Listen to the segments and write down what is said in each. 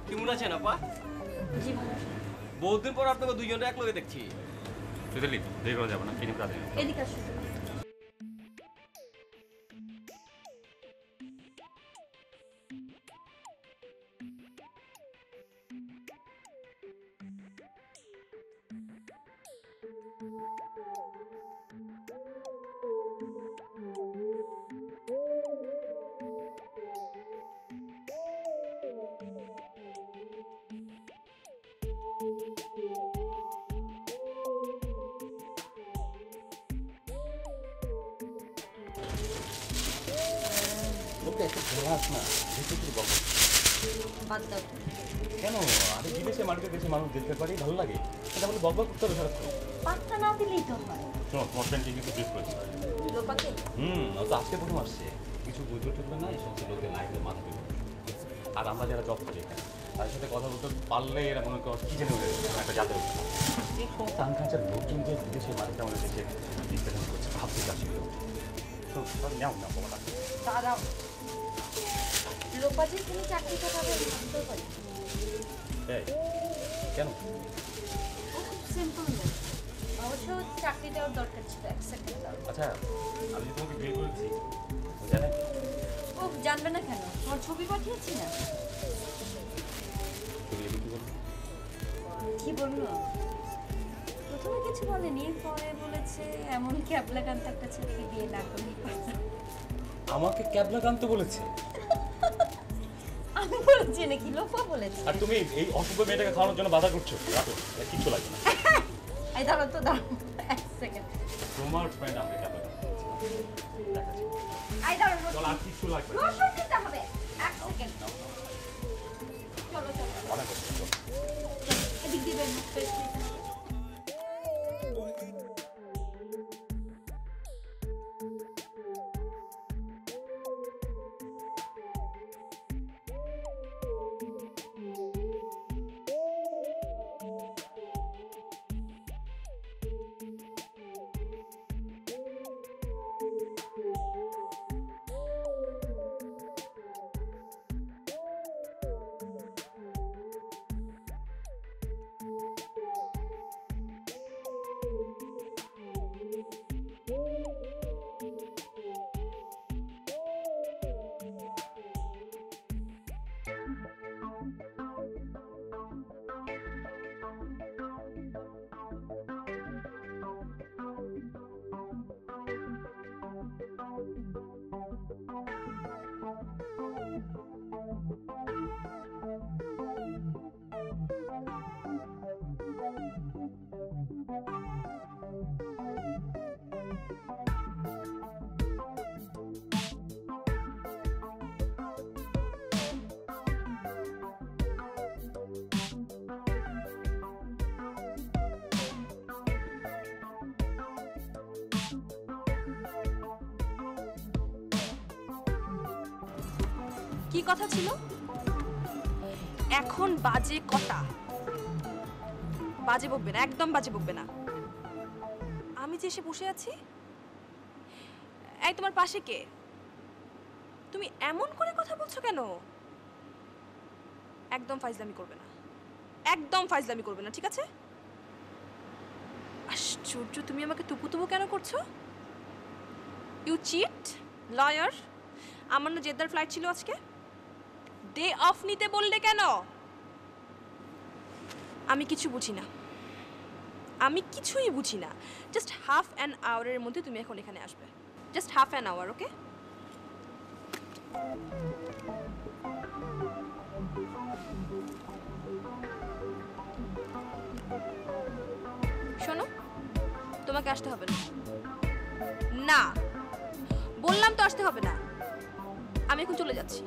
কেমন আছেন আপা? জি ভালো। বহুদিন পর আপনাকে দুইজনে একলগে দেখছি। সুতলি দেরি করা যাবে না, কিনে প্রাতে এদিকে আসুন। কেন আমি বিদেশে মাটিতে দেশে মানুষ দেখতে পারি, ভালো লাগে। এটা বলে বকবক করতে হবে সারাক্ষণ। পাত্তা না দিলেই তো হয়। শোনো, তোমার ফ্রেন্ড কিন্তু জিজ্ঞেস করেছে। লোপাকে? ও তো আজকে প্রথম আসছে। কিছু বুঝতে টুকবে না, এই সমস্ত লোকের লাইফে মাথা দিবে। আর আমরা যারা জব করি এখানে তাদের সাথে কথা বলতে পারলে এরা মনে করো কি জেনে উঠে একটা জাতের এই সমস্ত আনকালচার লোকজন যে বিদেশে মাটিতে আমাদের দেশে ডিসকাশন করছে, ভাবতে চাচ্ছি নাও না বাবা। দাঁড়াও, লোপাজি তুমি চাকরিটা পাবে বুঝতে পারি। কেন? খুব সিম্পল না, অবশ্য চাকরিটাও দরকার ছিল। এক সেকেন্ড। আচ্ছা, আমি তোমাকে বিয়ে করেছি জানেন? ও জানবে না কেন? তোমার ছবি পাঠিয়েছি না? কি বললো? প্রথমে কিছু বলেনি, পরে বলেছে এমন ক্যাবলাকান্ত একটা ছেলেকে বিয়ে না করলেই পারতাম। আমাকে ক্যাবলাকান্ত বলেছে? আমি বলেছি নাকি লোপা বলেছে? আর তুমি এই অসভ্য মেয়েটাকে খাওয়ানোর জন্য বাধা করছো? রাখো, কিচ্ছু লাগবে না। এই দাঁড়াও তো, দাঁড়াও এক সেকেন্ড। তোমার ফ্রেন্ড আমাকে ক্যাবলাকান্ত বলেছে। এই দাঁড়াও, চল, আর কিচ্ছু লাগবে না। রোশন দিতে হবে। এক সেকেন্ড। চলো চলো অনেক কষ্ট। এদিক দিবেন। কি কথা ছিল? এখন বাজে কটা? বাজে বকবে না, একদম বাজে বকবে না। আমি যে এসে বসে আছি, এই তোমার পাশে কে? তুমি এমন করে কথা বলছো কেন? একদম ফাইজলামি করবে না, একদম ফাইজলামি করবে না, ঠিক আছে? আশ্চর্য, তুমি আমাকে তুপু তুপু কেন করছো? You cheat, liar. আমার না জেদ্দার ফ্লাইট ছিল আজকে, ডে অফ নিতে বললে কেন? আমি কিছু বুঝি না, আমি কিছুই বুঝি না। জাস্ট হাফ অ্যান আওয়ারের মধ্যে তুমি এখন এখানে আসবে, জাস্ট হাফ অ্যান আওয়ার, ওকে? শোনো, তোমাকে আসতে হবে না। না, বললাম তো আসতে হবে না। আমি এখন চলে যাচ্ছি।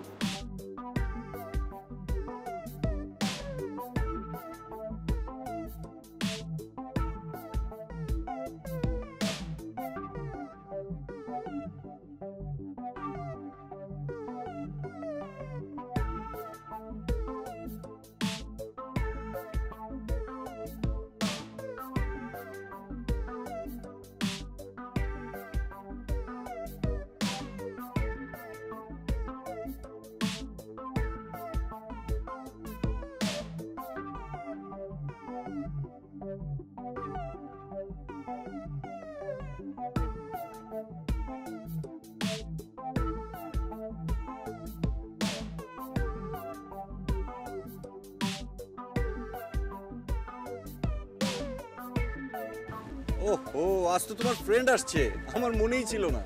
ওহো, আজ তো তোমার ফ্রেন্ড আসছে, আমার মনেই ছিল না।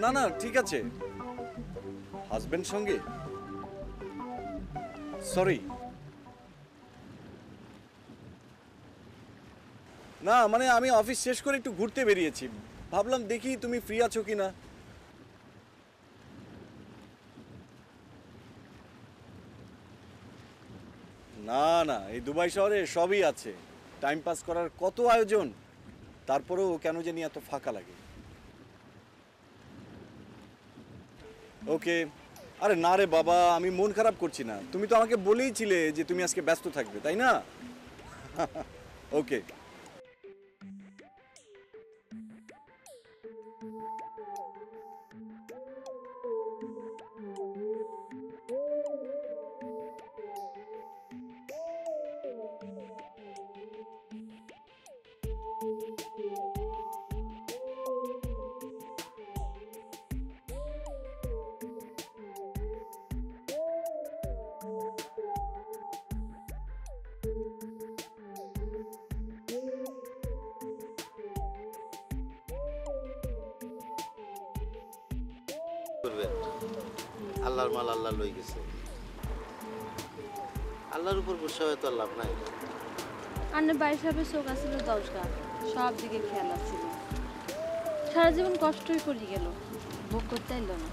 না না, ঠিক আছে। হাজবেন্ড সঙ্গে? সরি। না মানে আমি অফিস শেষ করে একটু ঘুরতে বেরিয়েছি, ভাবলাম দেখি তুমি ফ্রি আছো কিনা। না না, এই দুবাই শহরে সবই আছে, টাইম পাস করার কত আয়োজন, তারপরেও কেন জানি এত ফাঁকা লাগে। ওকে। আরে না রে বাবা, আমি মন খারাপ করছি না, তুমি তো আমাকে বলেইছিলে যে তুমি আজকে ব্যস্ত থাকবে, তাই না? ওকে। আল্লাহর মাল আল্লাহ লই গেছে, আল্লাহর উপর ভরসা হয়ে তো লাভ নাই। আন্নের বাড়ি সাহেবের চোখ আসছিল 10 গাঁ, সব দিকে খেয়াল আসছিল। সারা জীবন কষ্টই করে গেল, ভোগ করতে এলো না।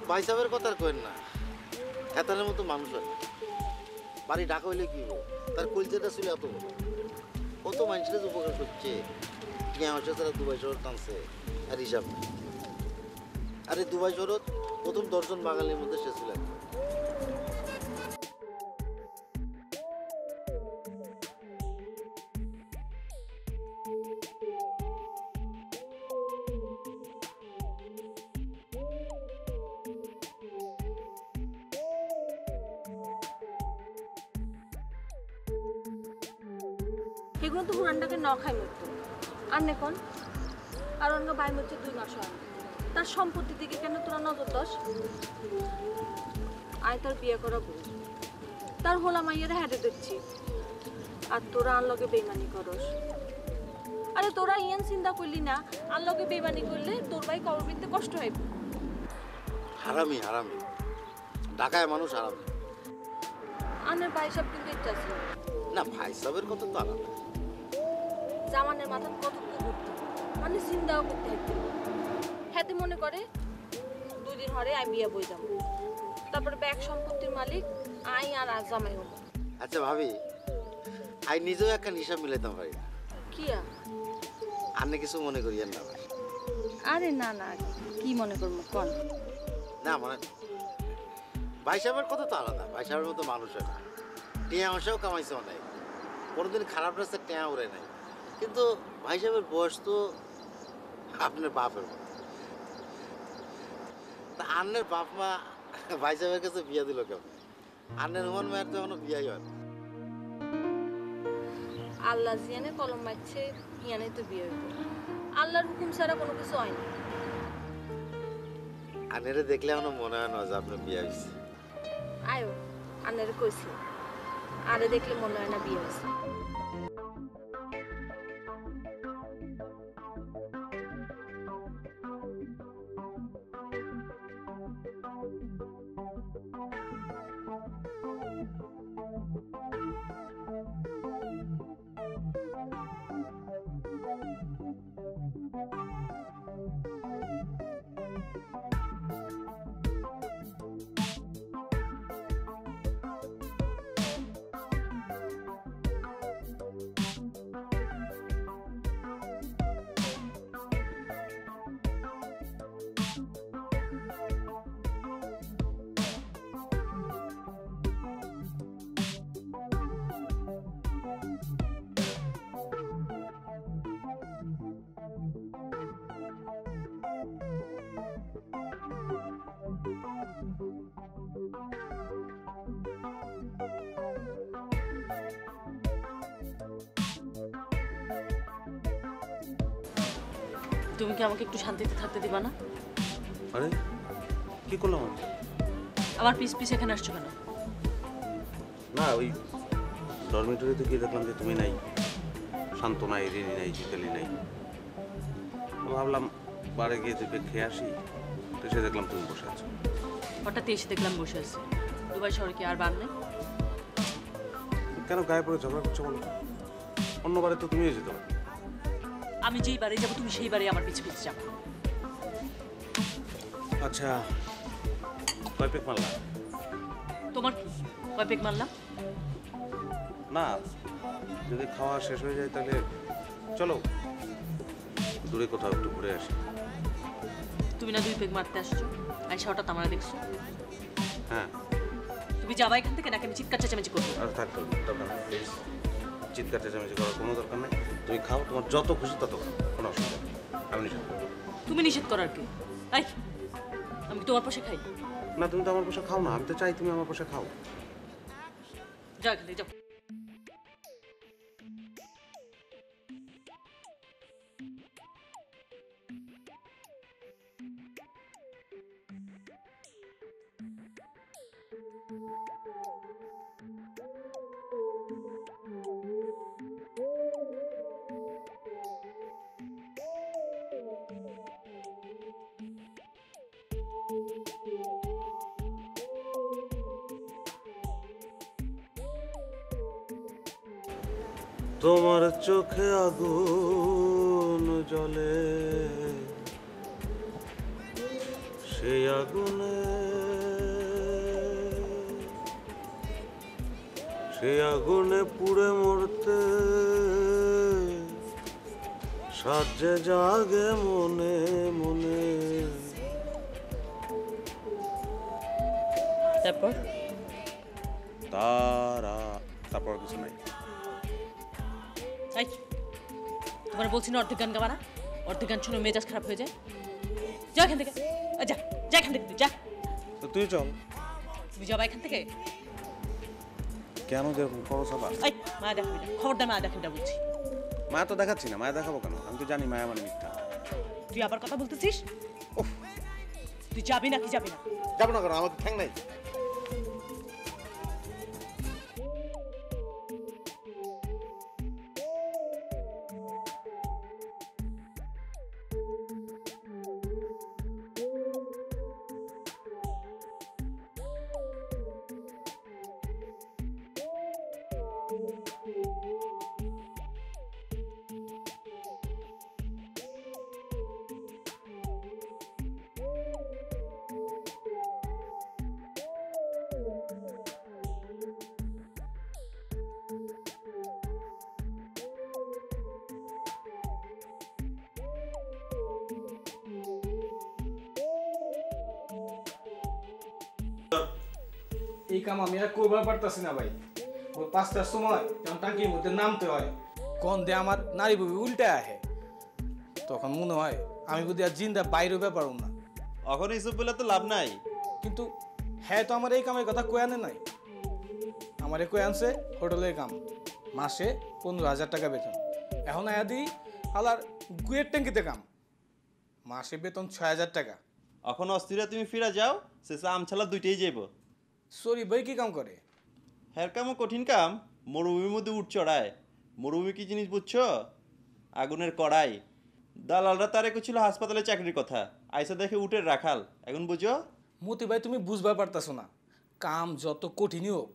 ভাই সাহেবের কথা আর কেন না, হেতালের মতো মানুষ হয়। বাড়ি ঢাকা হইলে কি হোক, তার কলজাটা ছিল এত বড়, কত মানুষের উপকার করছে। আমার সাথে দুবাই শহর টানছে আর হিসাব নেই। আরে দুবাই শহর প্রথম 10 জন বাঙালির মধ্যে সে ছিলেন। এগুলো তো হুরানটাকে ন খাই মরতো আর নেখন, আর অন্য ভাই মরছে 2 মাস হয়। তার সম্পত্তির দিকে কেন তোরা নজর দোস? আয় তার বিয়ে করাবো, তার হোলা মাইয়েরা হেঁটে দিচ্ছি, আর তোরা আনলগে বেইমানি করস। আরে তোরা ইয়ান চিন্তা করলি না, আনলগে বেইমানি করলে তোর ভাই কবর বিনতে কষ্ট হইব। হারামি হারামি, ঢাকায় মানুষ হারামি। আনের ভাই সব কিন্তু ইচ্ছা আছে না, ভাই সাহেবের কথা তো আলাদা। জামানের মাথা কত কুকুর, মানে চিন্তাও করতে হইতে। হ্যাঁ মনে করে 2 দিন হরে আমি বিয়া বই যাবো, তারপরে ব্যাগ সম্পত্তির মালিক আই আর জামাই হবো। আচ্ছা ভাবি, আই নিজেও একটা হিসাব মিলাইতাম পারি না। কি আপনি কিছু মনে করিয়েন না ভাই। আরে না না, কি মনে করবো কোন? না মানে ভাই সাহেবের কথা তো আলাদা, ভাই সাহেবের মতো মানুষ হয় না। টিয়া অংশেও কামাইছে অনেক, কোনোদিন খারাপ রাস্তায় টিয়া উড়ে নাই। কিন্তু ভাই সাহেবের বয়স তো আপনার বাপের মতো। তা আন্নের বাপ মা ভাই সাহেবের কাছে বিয়া দিল কেমন? আন্নের হুমান মায়ের তো এখনো বিয়াই হয় না। আল্লাহ জিয়ানে কলম মারছে ইয়ানে তো বিয়ে হইব। আল্লাহর হুকুম ছাড়া কোনো কিছু হয় না। আন্নেরে দেখলে এখনো মনে হয় না যে আপনার বিয়া হয়েছে। আয়ো আন্নারে কইছি, আরে দেখলে মনে হয় না বিয়ে হয়েছে। তুমি কি আমাকে একটু শান্তিতে থাকতে দিবা না? আরে কি করলাম আমি? আমার পিস পিস এখানে আসছো কেন? না ওই ডরমিটরিতে গিয়ে দেখলাম যে তুমি নাই, শান্ত নাই, রিনি নাই, জিতালি নাই। তো ভাবলাম বারে গিয়ে থেকে খেয়ে আসি, তো এসে দেখলাম তুমি বসে আছো। হঠাৎ এসে দেখলাম বসে আছি। দুবাই শহরে কি আর বার নেই? কেন গায়ে পড়ে ঝগড়া করছো বলো? অন্যবারে তো তুমিও যেতে পারো। আমি যেই বারে যাবো তুমি সেই বারে আমার পিছ পিছ যাবো। আচ্ছা কয় পেক মারলা? তোমার কি কয় পেক মারলাম? না যদি খাওয়া শেষ হয়ে যায় তাহলে চলো দূরে কোথাও একটু ঘুরে আসি। তুমি না 2 পেক মারতে আসছো, আইসা হঠাৎ আমার দেখছো। হ্যাঁ তুমি যাবা এখান থেকে, নাকি আমি চিৎকার চেঁচামেচি করবো? আর থাকতো দরকার নেই, প্লিজ চিৎকার চেঁচামেচি করার কোনো দরকার নেই। তুমি খাও, তোমার যত খুশি তত খাও, কোনো অসুবিধা নেই, আমি নিষেধ করবো। তুমি নিষেধ করার কি? আই আমি কি তোমার পাশে খাই? না তুমি তো আমার পাশে খাও না, আমি তো চাই তুমি আমার পাশে খাও। যাও এখান থেকে যাও। তোমার চোখে আগুন জ্বলে, সেই আগুনে পুড়ে মরতে সাজে জাগে মনে মনে। তারপর কিছু নাই। তোমার বলছি না অর্ধেক গান গাবা না, অর্ধেক গান শুনে মেজাজ খারাপ হয়ে যায়। যা এখান থেকে, যা যা এখান থেকে, যা। তো তুই চল। তুমি যাবা এখান থেকে। কেন যেরকম করো সবা? মায়া দেখাবি না, খবরদার মায়া দেখাবি না বলছি। মায়া তো দেখাচ্ছি না, মায়া দেখাবো কেন? আমি তো জানি মায়া মানে মিথ্যা। তুই আবার কথা বলতেছিস? তুই যাবি না কি যাবি না? যাবো না কেন, আমাকে ঠ্যাং নাই। এই কাম আমি আর করবার পারতাছি না ভাই। ওই 5টার সময় যখন টাঙ্কির মধ্যে নামতে হয়, গন্ধে আমার নারী বুবি উল্টে আহে, তখন মনে হয় আমি যদি আর জিন্দা বাইরে ব্যাপারও না। এখন এইসব বলে তো লাভ নাই। কিন্তু হ্যাঁ, তো আমার এই কামের কথা কয়ে আনে নাই। আমারে কয়ে আনছে হোটেলের কাম, মাসে 15,000 টাকা বেতন। এখন আয়া দিই আলার গুয়ের ট্যাঙ্কিতে কাম, মাসে বেতন 6,000 টাকা। এখন অস্থিরা তুমি ফিরা যাও, শেষে আমছালা দুইটাই যাইব। সরি ভাই, কি কাম করে? হ্যার কামও কঠিন কাম, মরুভূমির মধ্যে উঠ চড়ায়। মরুভূমি কি জিনিস বুঝছো? আগুনের কড়াই। দালালরা তারে ছিল হাসপাতালে চাকরির কথা, আইসা দেখে উটের রাখাল। এখন বুঝো? মতি ভাই, তুমি বুঝবার পারতাছো না, কাম যত কঠিনই হোক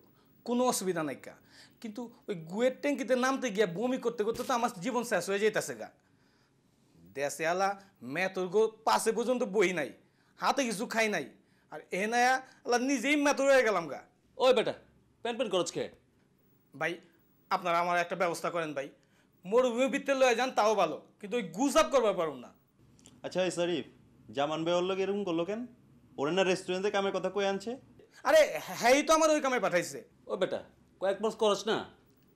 কোনো অসুবিধা নাই কা, কিন্তু ওই গুয়ের ট্যাঙ্কিতে নামতে গিয়া বমি করতে করতে তো আমার জীবন শেষ হয়ে যাইতেছে গা। দেশে আলা মেতর গো পাশে পর্যন্ত বই নাই, হাতে কিছু খাই নাই, আর এ নায়া আলা নিজেই মেতর হয়ে গেলাম গা। ওই বেটা, প্যান প্যান করছ কে? ভাই আপনারা আমার একটা ব্যবস্থা করেন ভাই, মরুভূমি ভিতরে লয়ে যান তাও ভালো, কিন্তু ওই গুসাপ করবার পারুন না। আচ্ছা এই শরীফ, জামান ভাই ওর লোক এরকম করলো কেন? ওরে না রেস্টুরেন্টে কামের কথা কই আনছে? আরে হ্যাঁ, তো আমার ওই কামে পাঠাইছে। ও বেটা, কয়েক মাস করছ না?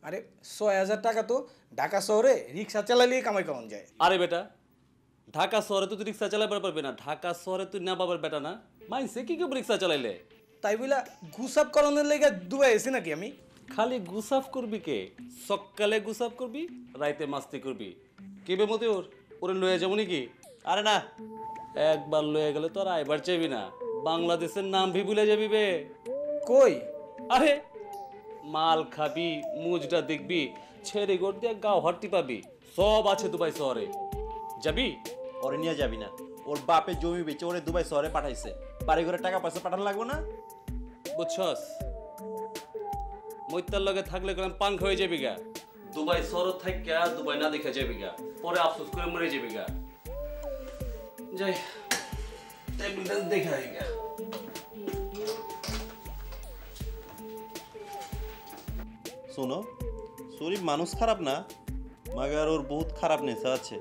আরে 6,000 টাকা তো ঢাকা শহরে রিক্সা চালালেই কামাই কেমন যায়। আরে বেটা, ঢাকা শহরে তো তুই রিক্সা চালাবার পারবে না। ঢাকা শহরে তুই না পাবার বেটা না, মাইসে কি কেউ রিক্সা চালাইলে? তাই বইলা গুসাপ করানোর লেগে দুবাই এসি নাকি আমি? খালি গুসাফ করবি কে? সকালে গুসাফ করবি, রাইতে মাস্তি করবি। কেবে মতে ওরে লয়ে যাবো নাকি? আরে না, একবার লয়ে গেলে তো আর আইবার চাইবি না, বাংলাদেশের নাম ভি ভুলে যাবি বে। কই? আরে মাল খাবি, মুজটা দেখবি, ছেড়ে গোট দিয়ে গাও হাঁটতে পাবি, সব আছে দুবাই শহরে। যাবি? ওরে নিয়ে যাবি না। ওর বাপে জমি বেচে ওরে দুবাই শহরে পাঠাইছে, বাড়ি ঘরে টাকা পয়সা পাঠানো লাগবে না? বুঝছস? মৈত্যার লগে থাকলে গেলাম পাঙ্ক হয়ে যাবি গা। দুবাই শহর থাইকা দুবাই না দেখে যাবি গা, পরে আফসোস করে মরে যাবি গা। যাই টেবিলটা দেখে আই গা। শোনো, শরীফ মানুষ খারাপ না, মাগার ওর বহুত খারাপ নেশা আছে।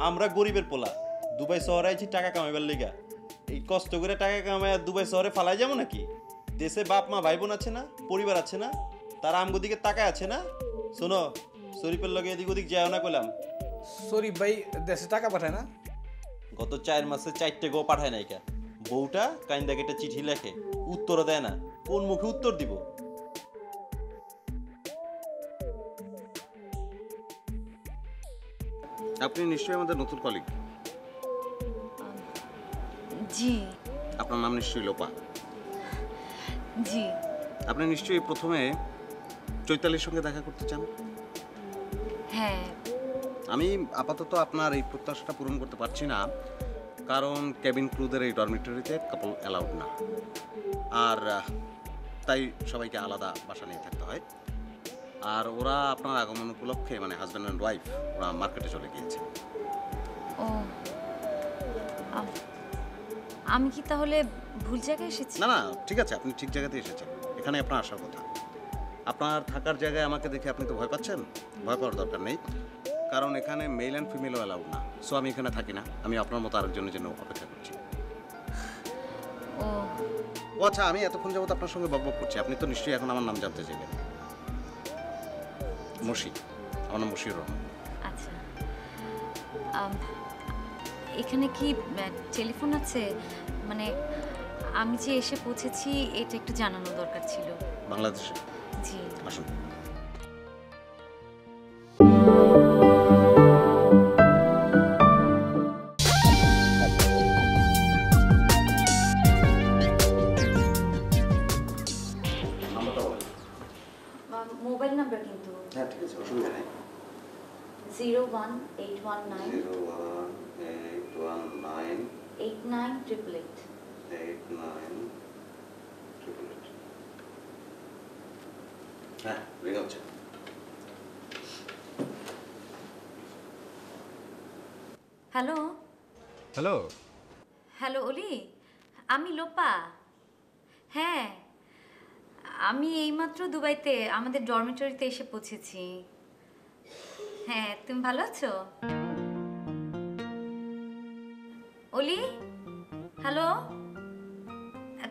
আমরা গরিবের পোলা, দুবাই শহরে আইছি টাকা কামাইবার লেগা। এই কষ্ট করে টাকা কামাই দুবাই শহরে ফালাই যাবো নাকি? দেশে বাপ মা ভাই বোন আছে না, পরিবার আছে না, তারা আমগো দিকে তাকায় আছে না? শোনো, শরীফের লগে এদিক ওদিক যাও না কইলাম। শরীফ ভাই দেশে টাকা পাঠায় না? গত 4 মাসে 4টে গো পাঠায় নাইকা। বউটা কাইন্দা কেটে চিঠি লেখে, উত্তরও দেয় না। কোন মুখে উত্তর দিব? আপনি নিশ্চয়ই আমাদের নতুন কলিগ। জি। আপনার নাম নিশ্চয়ই লোপা। জি। আপনি নিশ্চয়ই প্রথমে চৈতালির সঙ্গে দেখা করতে চান। হ্যাঁ। আমি আপাতত আপনার এই প্রত্যাশাটা পূরণ করতে পারছি না, কারণ কেবিন ক্রুদের এই ডরমিটরিতে কাপল অ্যালাউড না, আর তাই সবাইকে আলাদা বাসা নিয়ে থাকতে হয়। আর ওরা আপনার আগমন উপলক্ষে, মানে হাজব্যান্ড অ্যান্ড ওয়াইফ, ওরা মার্কেটে চলে গিয়েছে। ও, আমি কি তাহলে ভুল জায়গায় এসেছি? না না, ঠিক আছে, আপনি ঠিক জায়গাতে এসেছেন। এখানে আপনার আসার কথা। আপনার থাকার জায়গায় আমাকে দেখে আপনি তো ভয় পাচ্ছেন। ভয় পাওয়ার দরকার নেই, কারণ এখানে মেল অ্যান্ড ফিমেলও অ্যালাউড না। সো আমি এখানে থাকি না, আমি আপনার মতো আরেকজনের জন্য অপেক্ষা করছি। ও আচ্ছা, আমি এতক্ষণ যাবত আপনার সঙ্গে বকবক করছি, আপনি তো নিশ্চয়ই এখন আমার নাম জানতে চাইবেন। মশি, আমার নাম মশিউর রহমান। আচ্ছা, এখানে কি টেলিফোন আছে? মানে আমি যে এসে পৌঁছেছি এটা একটু জানানো দরকার ছিল। বাংলাদেশে? জি। আসুন। মোবাইল নাম্বার কিন্তু? হ্যাঁ ঠিক আছে, অসুবিধা নেই। 01819 01819 8988 8988। হ্যাঁ, রিং হচ্ছে। হ্যালো। হ্যালো। হ্যালো অলি, আমি লোপা। হ্যাঁ, আমি এইমাত্র দুবাইতে আমাদের ডরমিটরিতে এসে পৌঁছেছি। হ্যাঁ, তুমি ভালো আছো? অলি, হ্যালো,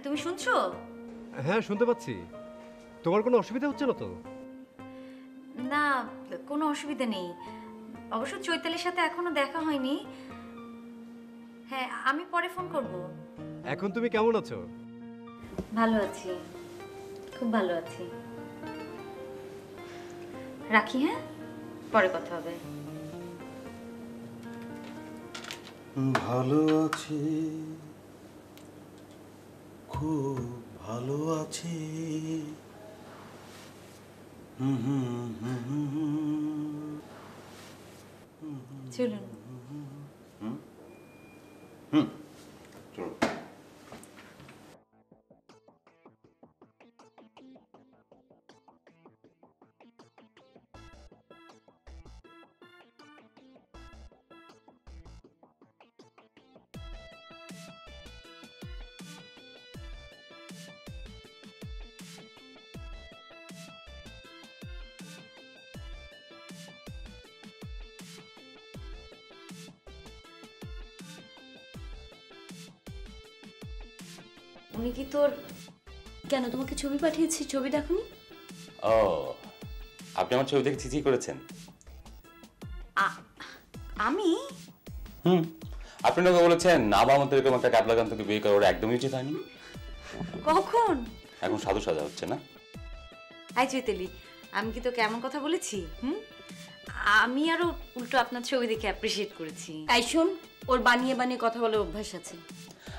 তুমি শুনছো? হ্যাঁ, শুনতে পাচ্ছি। তোমার কোনো অসুবিধা হচ্ছে না তো? না, কোনো অসুবিধা নেই। অবশ্য চৈতালির সাথে এখনো দেখা হয়নি। হ্যাঁ, আমি পরে ফোন করব। এখন তুমি কেমন আছো? ভালো আছি, খুব ভালো আছি। রাখি, হ্যাঁ, পরে কথা হবে। ভালো আছি, খুব ভালো আছি। চলুন। চলুন। উনি কি তোর? কেন, তোমাকে ছবি পাঠিয়েছি, ছবি দেখোনি? ও, আপনি আমার ছবি দেখে চিঠি করেছেন? আমি? আপনি নাকি বলেছেন নাবা মতো এরকম একটা কাবলাকান্তকে বিয়ে করার একদমই উচিত হয়নি। কখন? এখন সাধু সাজা হচ্ছে না? আই চৈতালি, আমি কি তোকে এমন কথা বলেছি? আমি আরো উল্টো আপনার ছবি দেখে অ্যাপ্রিশিয়েট করেছি। তাই শোন, ওর বানিয়ে বানিয়ে কথা বলে অভ্যাস আছে।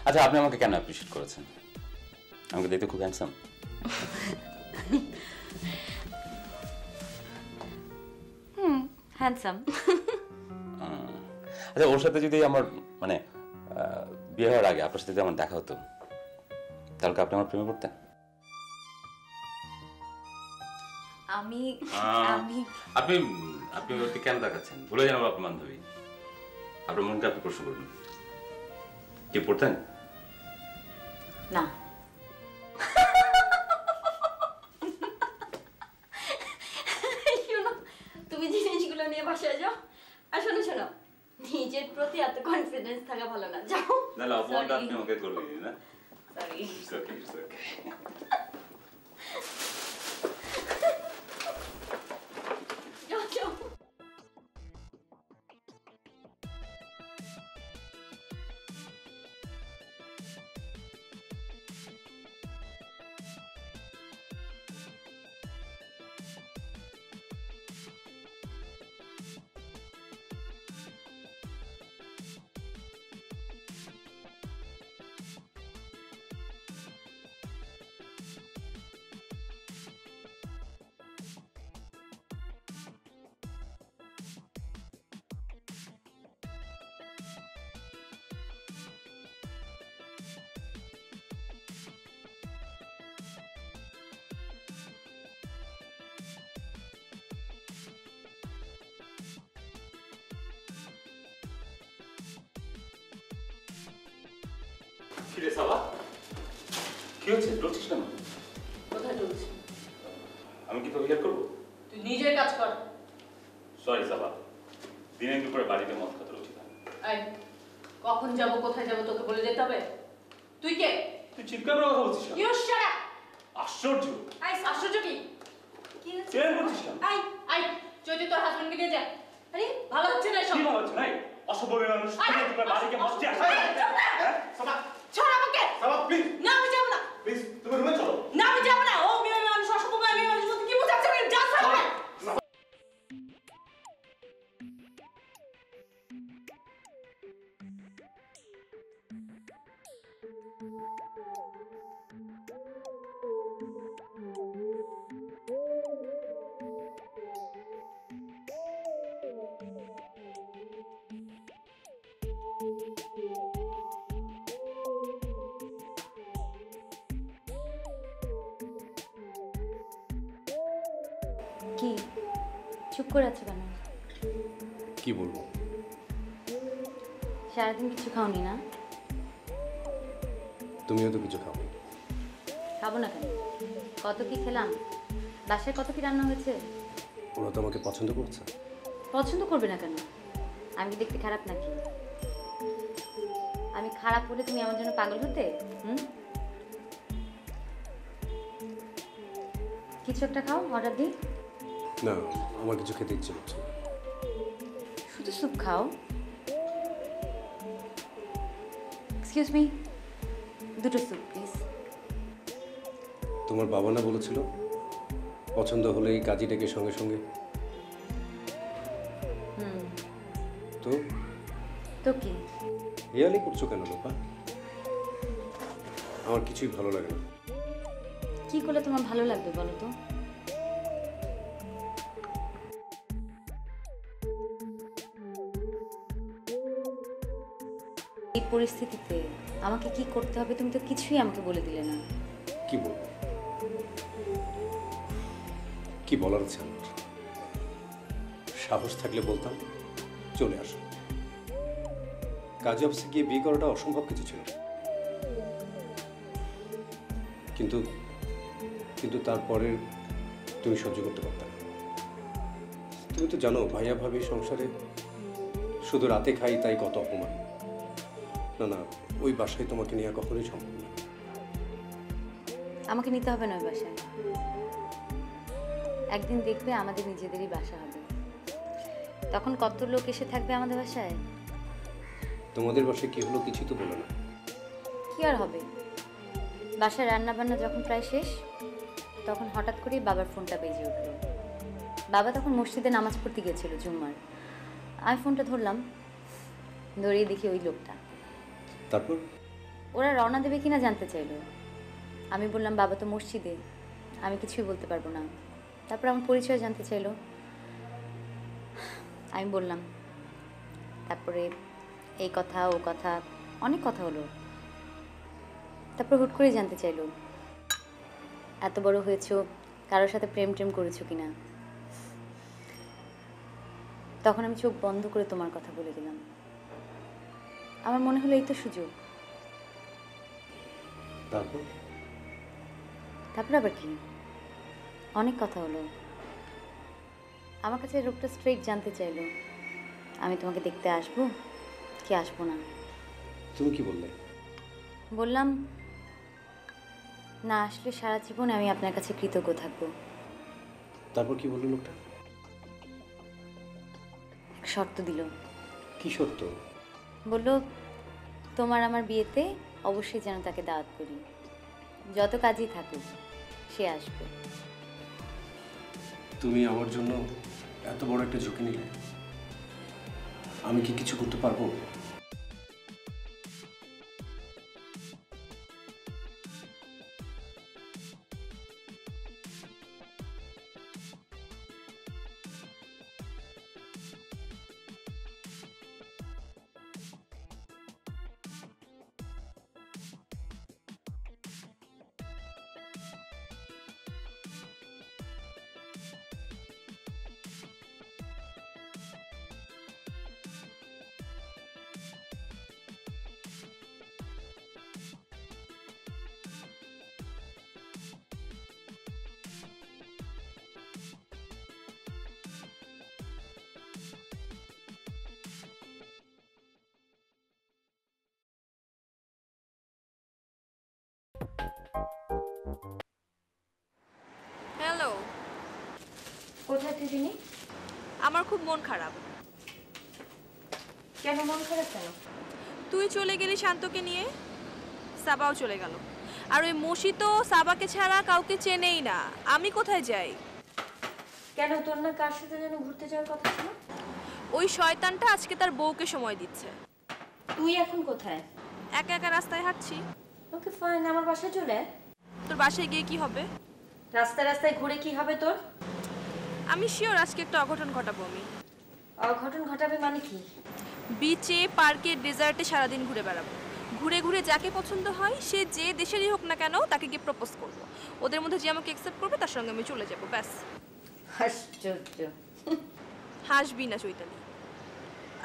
আচ্ছা, আপনি আমাকে কেন অ্যাপ্রিশিয়েট করেছেন? আমাকে দেখতে খুব হ্যান্ডসাম। হ্যান্ডসাম। আচ্ছা, ওর সাথে যদি আমার মানে বিয়ে হওয়ার আগে আপনার সাথে যদি আমার দেখা হতো, তাহলে আপনি আমার প্রেমে পড়তেন? আমি আপনি আপনি ওকে কেন দেখাচ্ছেন? ভুলে যান আপনার বান্ধবী। আপনার মনকে আপনি প্রশ্ন করবেন, কি পড়তেন? না। শোনো, তুমি জিনিসগুলো নিয়ে বাসায় যাও। আর শোনো শোনো, নিজের প্রতি এত কনফিডেন্স থাকা ভালো না। যাও। না, অপমানটা আপনি আমাকে করবেন না। Sorry. It's okay, it's okay. যাও যাও। কি রে সাবা, কি হচ্ছে? ডরছিস কেন? কোথায় চলছে? আমি কি তোকে হেল্প করবো? তুই নিজের কাজ কর। সরি সাবা, দিনের দুপুরে বাড়িতে মদ খাতে উচিত না। এই, কখন যাব কোথায় যাব তোকে বলে যেতে হবে? তুই কে? তুই চিৎকার করে কথা বলছিস কেন? You shut up! আশ্চর্য! আই আশ্চর্য কি? কি চেয়ার করছিস কেন? আই আই যদি তোর হাজবেন্ডকে নিয়ে যা। আরে ভালো হচ্ছে না এসব। কি ভালো হচ্ছে না? অসভ্য মানুষ দিনের দুপুরে বাড়িতে মদ খেয়ে আসে। হ্যাঁ সাবা, ছাড় আমাকে। সাবা প্লিজ। না, আমি যাব না। প্লিজ তুমি রুমে চলো। না, আমি যাব না। ও মেয়ে মানুষ, অসভ্য মেয়ে মানুষ, তুই কি বোঝাচ্ছিস? আমি যা সাবা। কি চুপ করে আছো কেন? কি বলবো? সারাদিন কিছু খাওনি না? তুমিও তো কিছু খাও। খাবো না কেন? কত কি খেলাম, বাসায় কত কি রান্না হয়েছে। ওরা তো আমাকে পছন্দ করছে। পছন্দ করবে না কেন? আমি কি দেখতে খারাপ নাকি? আমি খারাপ হলে তুমি আমার জন্য পাগল হতে? কিছু একটা খাও, অর্ডার দিই। না, আমার কিছু খেতে ইচ্ছে করছে। শুধু স্যুপ খাও? এক্সকিউজ মি, দুটো স্যুপ প্লিজ। তোমার বাবা না বলেছিল পছন্দ হলেই কাজী ডেকে সঙ্গে সঙ্গে? তো তো কি হেয়ালি করছো কেন লোপা? আমার কিছুই ভালো লাগে না। কি করলে তোমার ভালো লাগবে বলো তো? এই পরিস্থিতিতে আমাকে কি করতে হবে তুমি তো কিছুই আমাকে বলে দিলে না। কি বলবো? কি বলার আছে আমার? সাহস থাকলে বলতাম চলে আসো। কাজে অফিসে গিয়ে বিয়ে করাটা অসম্ভব কিছু ছিল, কিন্তু কিন্তু তারপরে তুমি সহ্য করতে পারতে না। তুমি তো জানো ভাইয়া ভাবি সংসারে শুধু রাতে খাই তাই কত অপমান। না না, ওই বাসায় তোমাকে নেওয়া কখনোই সম্ভব না। আমাকে নিতে হবে না ওই বাসায়। একদিন দেখবে আমাদের নিজেদেরই বাসা হবে, তখন কত লোক এসে থাকবে আমাদের বাসায়। তোমাদের বাসায় কি হলো কিছু তো বলো না। কি আর হবে, বাসায় রান্না বান্না যখন প্রায় শেষ তখন হঠাৎ করেই বাবার ফোনটা বেজে উঠল। বাবা তখন মসজিদে নামাজ পড়তে গিয়েছিল জুম্মার। আমি ফোনটা ধরলাম, ধরিয়ে দেখি ওই লোকটা। তারপর ওরা রওনা দেবে কিনা জানতে চাইলো। আমি বললাম বাবা তো মসজিদে, আমি কিছুই বলতে পারবো না। তারপর আমার পরিচয় জানতে চাইলো, আমি বললাম। তারপরে এই কথা ও কথা অনেক কথা হলো। তারপর হুট করে জানতে চাইলো এত বড় হয়েছো, কারোর সাথে প্রেম টেম করেছো কিনা। তখন আমি চোখ বন্ধ করে তোমার কথা বলে দিলাম। আমার মনে হলো এই তো সুযোগ। তারপর আবার কি, অনেক কথা হলো। আমার কাছে লোকটা স্ট্রেট জানতে চাইলো আমি তোমাকে দেখতে আসবো কি আসবো না। তুমি কি বললে? বললাম না আসলে সারা জীবন আমি আপনার কাছে কৃতজ্ঞ থাকবো। তারপর কি বললো লোকটা? শর্ত দিল। কি শর্ত? বলল তোমার আমার বিয়েতে অবশ্যই যেন তাকে দাওয়াত করি, যত কাজই থাকুক সে আসবে। তুমি আমার জন্য এত বড় একটা ঝুঁকি নিলে, আমি কি কিছু করতে পারবো? হ্যালো, কোথায় তিনি? আমার খুব মন খারাপ। কেন মন খারাপ কেন? তুই চলে গেলি শান্তকে নিয়ে, সাবাও চলে গেল। আর ওই মসি তো সাবাকে ছাড়া কাউকে চেনেই না। আমি কোথায় যাই? কেন তোর না কার সাথে যেন ঘুরতে যাওয়ার কথা ছিল? ওই শয়তানটা আজকে তার বউকে সময় দিচ্ছে। তুই এখন কোথায়? একা একা রাস্তায় হাঁটছি। ওকে ফাইন, আমার বাসায় চলে। তোর বাসায় গিয়ে কি হবে? রাস্তায় রাস্তায় ঘুরে কি হবে তোর? আমি শিওর আজকে একটা অঘটন ঘটাবো আমি। অঘটন ঘটাবে মানে কি? বিচে, পার্কে, ডেজার্টে সারাদিন ঘুরে বেড়াবো। ঘুরে ঘুরে যাকে পছন্দ হয় সে যে দেশেরই হোক না কেন তাকে গিয়ে প্রপোজ করব। ওদের মধ্যে যে আমাকে অ্যাকসেপ্ট করবে তার সঙ্গে আমি চলে যাবো, ব্যাস। আশ্চর্য। হাসবি না চৈতালি,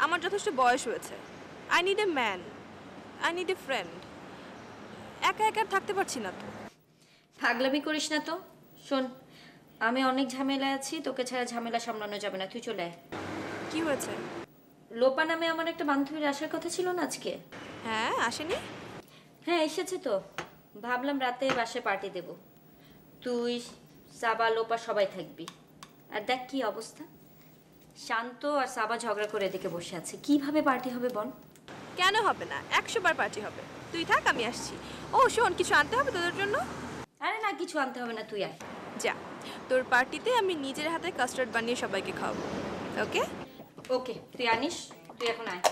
আমার যথেষ্ট বয়স হয়েছে। I need a man, I need a friend. একা একা থাকতে পারছি না তো। পাগলামি করিস না তো। শোন, আমি অনেক ঝামেলায় আছি, তোকে ছাড়া ঝামেলা সামলানো যাবে না, তুই চলে আয়। কি হয়েছে? লোপা নামে আমার একটা বান্ধবীর আসার কথা ছিল না আজকে? হ্যাঁ, আসেনি? হ্যাঁ এসেছে তো। ভাবলাম রাতে বাসায় পার্টি দেব। তুই, সাবা লোপা সবাই থাকবি। আর দেখ কি অবস্থা, শান্ত আর সাবা ঝগড়া করে এদিকে বসে আছে। কিভাবে পার্টি হবে বল? কেন হবে না, 100 বার পার্টি হবে। তুই থাক, আমি আসছি। ও শোন, কিছু আনতে হবে তোদের জন্য? আরে না, কিছু আনতে হবে না, তুই আয়। যা, তোর পার্টিতে আমি নিজের হাতে কাস্টার্ড বানিয়ে সবাইকে খাওয়াবো। ওকে ওকে, তুই আনিস, তুই এখন আয়।